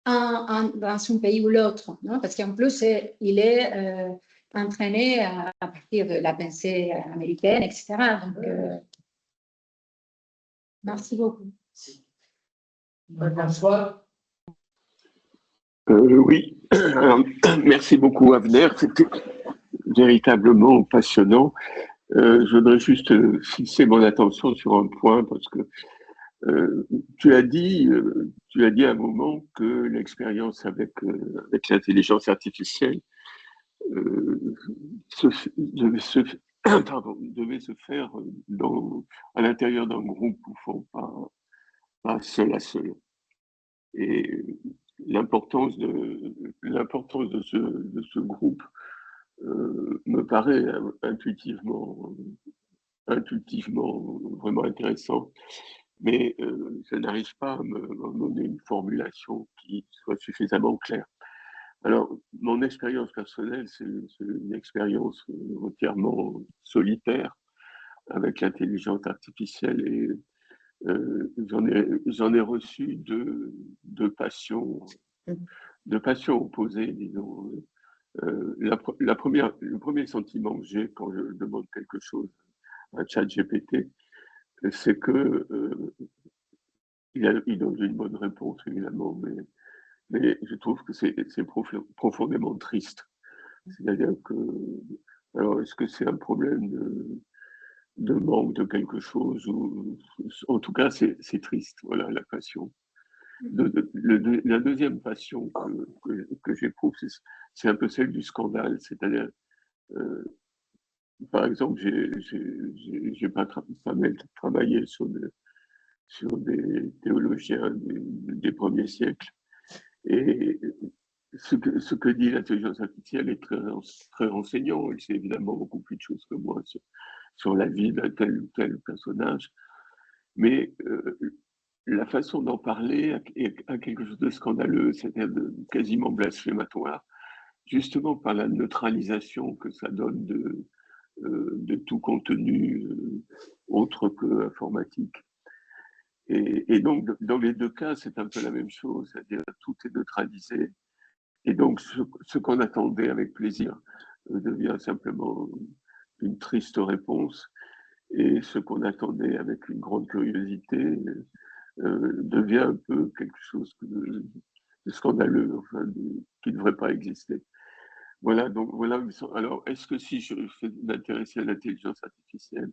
dans un pays ou l'autre, non? Parce qu'en plus, il est entraîné à partir de la pensée américaine, etc. Donc, merci beaucoup. François? Oui, alors, merci beaucoup Avner, c'était véritablement passionnant. Je voudrais juste fixer mon attention sur un point parce que tu as dit à un moment que l'expérience avec l'intelligence artificielle devait se faire à l'intérieur d'un groupe, au fond, pas seul à seul. Et l'importance de ce groupe me paraît intuitivement vraiment intéressant, mais je n'arrive pas à me donner une formulation qui soit suffisamment claire. Alors, mon expérience personnelle, c'est une expérience entièrement solitaire avec l'intelligence artificielle et j'en ai reçu deux passions opposées, disons. Le premier sentiment que j'ai quand je demande quelque chose à ChatGPT, c'est que il donne une bonne réponse, évidemment, mais je trouve que c'est profondément triste. C'est-à-dire que, alors, est-ce que c'est un problème de manque de quelque chose ou, en tout cas, c'est triste, voilà, la passion. La deuxième passion que j'éprouve, c'est un peu celle du scandale, c'est-à-dire, par exemple, j'ai pas mal travaillé sur des théologiens des premiers siècles, et ce que dit l'intelligence artificielle est très renseignant. Il sait évidemment beaucoup plus de choses que moi sur la vie d'un tel ou tel personnage, mais la façon d'en parler a quelque chose de scandaleux, c'est-à-dire quasiment blasphématoire, justement par la neutralisation que ça donne de tout contenu autre que informatique. Et donc, dans les deux cas, c'est un peu la même chose, c'est-à-dire tout est neutralisé. Et donc, ce qu'on attendait avec plaisir devient simplement une triste réponse. Et ce qu'on attendait avec une grande curiosité devient un peu quelque chose de scandaleux, enfin, qui ne devrait pas exister. Voilà, donc voilà. Alors, est-ce que si je m'intéressais à l'intelligence artificielle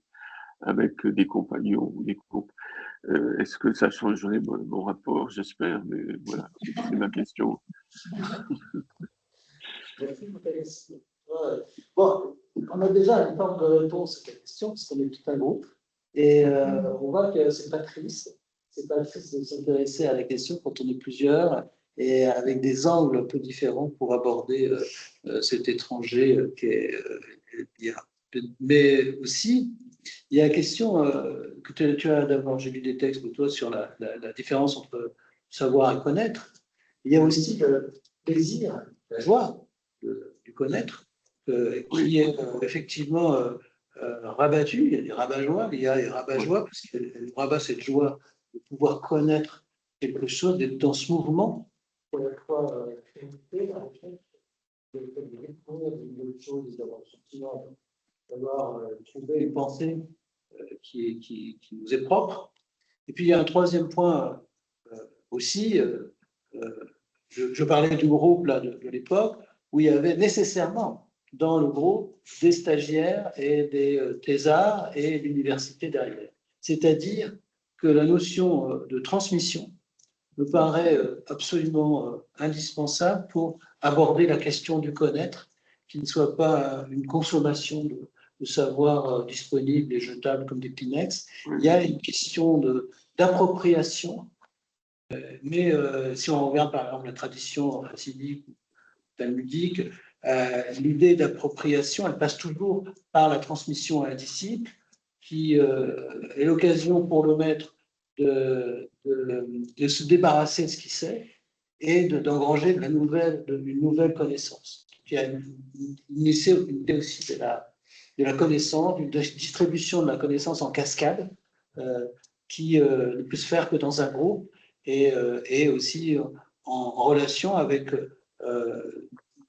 avec des compagnons ou des groupes, est-ce que ça changerait mon rapport? J'espère, mais voilà, c'est ma question. Bon, on a déjà une forme de réponse à cette question, parce qu'on est tout un groupe, et on voit que c'est pas triste de s'intéresser à la question quand on est plusieurs, et avec des angles un peu différents pour aborder cet étranger qui est l'IA. Mais aussi, il y a la question que tu as d'abord, j'ai lu des textes de toi sur la différence entre savoir et connaître. Il y a aussi le plaisir, la joie du connaître, qui est effectivement rabattu. Il y a des rabat-joie, l'IA est rabat-joie, parce qu'elle rabat cette joie de pouvoir connaître quelque chose, d'être dans ce mouvement, pour la fois créativité, de découvrir de nouvelles choses, d'avoir le sentiment d'avoir trouvé une pensée qui nous est propre. Et puis il y a un troisième point aussi, je parlais du groupe là, de l'époque, où il y avait nécessairement dans le groupe des stagiaires et des thésards et l'université derrière. C'est-à-dire que la notion de transmission me paraît absolument indispensable pour aborder la question du connaître, qui ne soit pas une consommation de savoir disponible et jetable comme des Kleenex. Il y a une question d'appropriation. Mais si on regarde par exemple la tradition chassidique ou talmudique, l'idée d'appropriation, elle passe toujours par la transmission à un disciple qui est l'occasion pour le maître de se débarrasser de ce qu'il sait et d'engranger une nouvelle connaissance. Il y a une idée aussi de la connaissance, une distribution de la connaissance en cascade qui ne peut se faire que dans un groupe et aussi en relation avec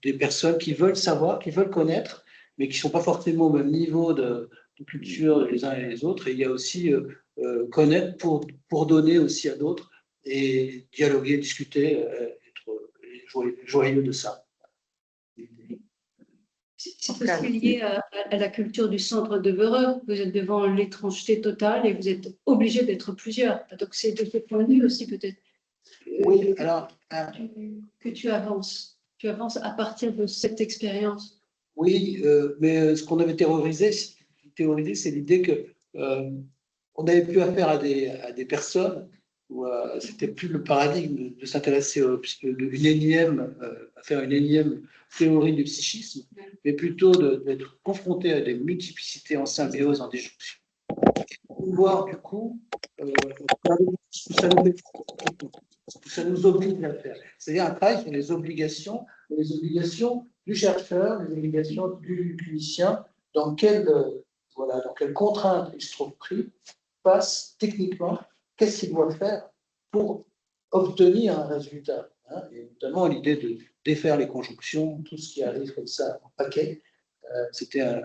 des personnes qui veulent savoir, qui veulent connaître, mais qui ne sont pas forcément au même niveau de culture les uns et les autres. Et il y a aussi connaître pour donner aussi à d'autres et dialoguer, discuter, être joyeux de ça. C'est aussi lié à la culture du centre de Vereux. Vous êtes devant l'étrangeté totale et vous êtes obligé d'être plusieurs. Donc c'est de ce point de vue aussi peut-être oui, alors, que tu avances. Tu avances à partir de cette expérience. Oui, mais ce qu'on avait théorisé, c'est l'idée que on avait plus affaire à des personnes où c'était plus le paradigme de s'intéresser à faire une énième théorie du psychisme, mais plutôt d'être confronté à des multiplicités en symbiose, en déjonction. Voir du coup, ça nous oblige à le faire. C'est-à-dire un travail sur les obligations du chercheur, les obligations du clinicien, dans quelle contrainte il se trouve pris face techniquement, qu'est-ce qu'il doit faire pour obtenir un résultat. Hein, et notamment l'idée de défaire les conjonctions, tout ce qui arrive comme ça en paquet. C'était un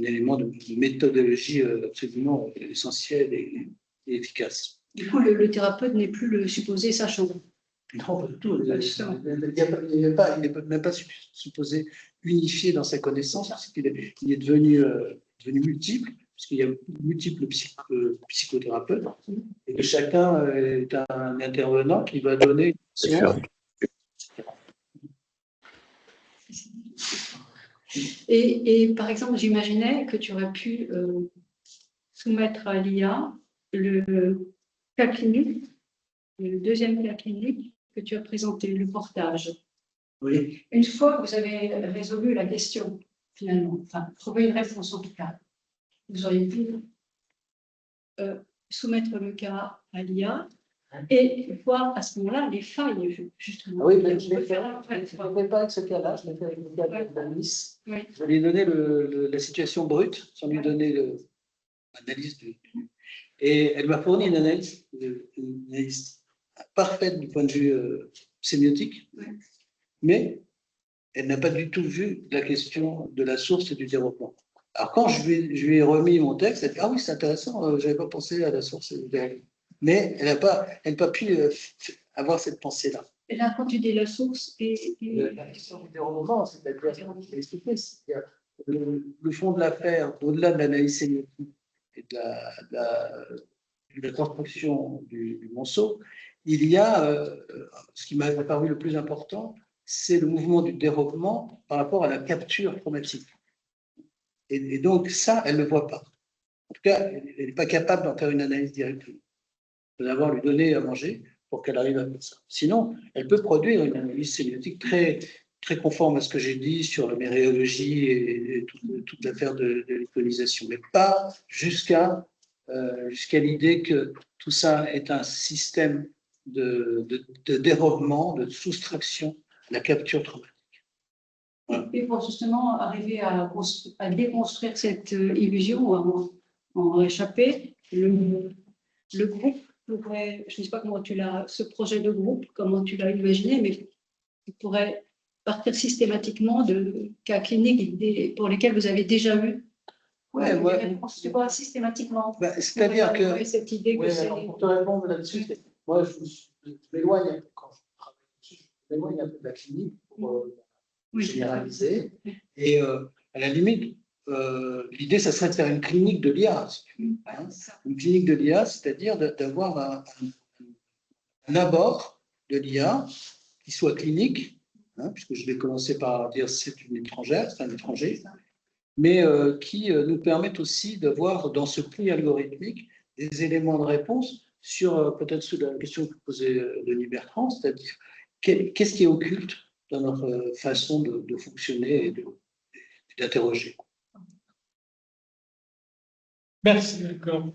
élément de méthodologie absolument essentiel et efficace. Du coup, le thérapeute n'est plus le supposé sachant. Non, pas du tout. Il n'est même pas supposé unifié dans sa connaissance, parce qu'il est devenu multiple, puisqu'il y a multiples psychothérapeutes, et que chacun est un intervenant qui va donner une mission. Et par exemple, j'imaginais que tu aurais pu soumettre à l'IA le cas clinique, le deuxième cas clinique que tu as présenté, le portage. Oui. Une fois que vous avez résolu la question, finalement, enfin, trouvé une réponse en tout cas, vous auriez pu soumettre le cas à l'IA et voir à ce moment-là les failles, justement. Oui, mais je ne l'ai fait pas avec ce cas-là, je l'ai fait avec le cas d'Alice. Oui. Je lui ai donné la situation brute, sans lui donner l'analyse. Et elle m'a fourni une analyse parfaite du point de vue sémiotique, mais elle n'a pas du tout vu la question de la source et du développement. Alors quand je lui ai remis mon texte, elle dit « Ah oui, c'est intéressant, je n'avais pas pensé à la source et du développement. » Mais elle n'a pas pu avoir cette pensée-là. Et là, quand tu dis la source La question du développement, c'est-à-dire, je vais expliquer, le fond de l'affaire, au-delà de l'analyse sémiotique et de la construction du monceau, il y a, ce qui m'a paru le plus important, c'est le mouvement du dérobement par rapport à la capture traumatique. Et donc ça, elle ne le voit pas. En tout cas, elle n'est pas capable d'en faire une analyse directement. Il faut d'abord lui donner à manger pour qu'elle arrive à faire ça. Sinon, elle peut produire une analyse sémiotique très, très conforme à ce que j'ai dit sur la méréologie et toute l'affaire de l'iconisation, mais pas jusqu'à l'idée que tout ça est un système de dérobement, de soustraction à la capture traumatique. Voilà. Et pour justement arriver à déconstruire cette illusion ou en échapper, le groupe pourrait, je ne sais pas comment ce projet de groupe, comment tu l'as imaginé, mais il pourrait partir systématiquement de cas cliniques pour lesquels vous avez déjà eu. Tu vois, systématiquement. C'est-à-dire que. Cette idée pour te répondre là-dessus, moi, je m'éloigne quand je travaille dessus, je m'éloigne un peu de la clinique pour généraliser. Et à la limite, l'idée, ça serait de faire une clinique de l'IA. Une clinique de l'IA, c'est-à-dire d'avoir un abord de l'IA qui soit clinique, puisque je vais commencer par dire c'est une étrangère, c'est un étranger, mais qui nous permettent aussi d'avoir dans ce pli algorithmique des éléments de réponse sur peut-être sur la question que posait Denis Bertrand, c'est-à-dire qu'est-ce qui est occulte dans notre façon de fonctionner et d'interroger. Merci, d'accord.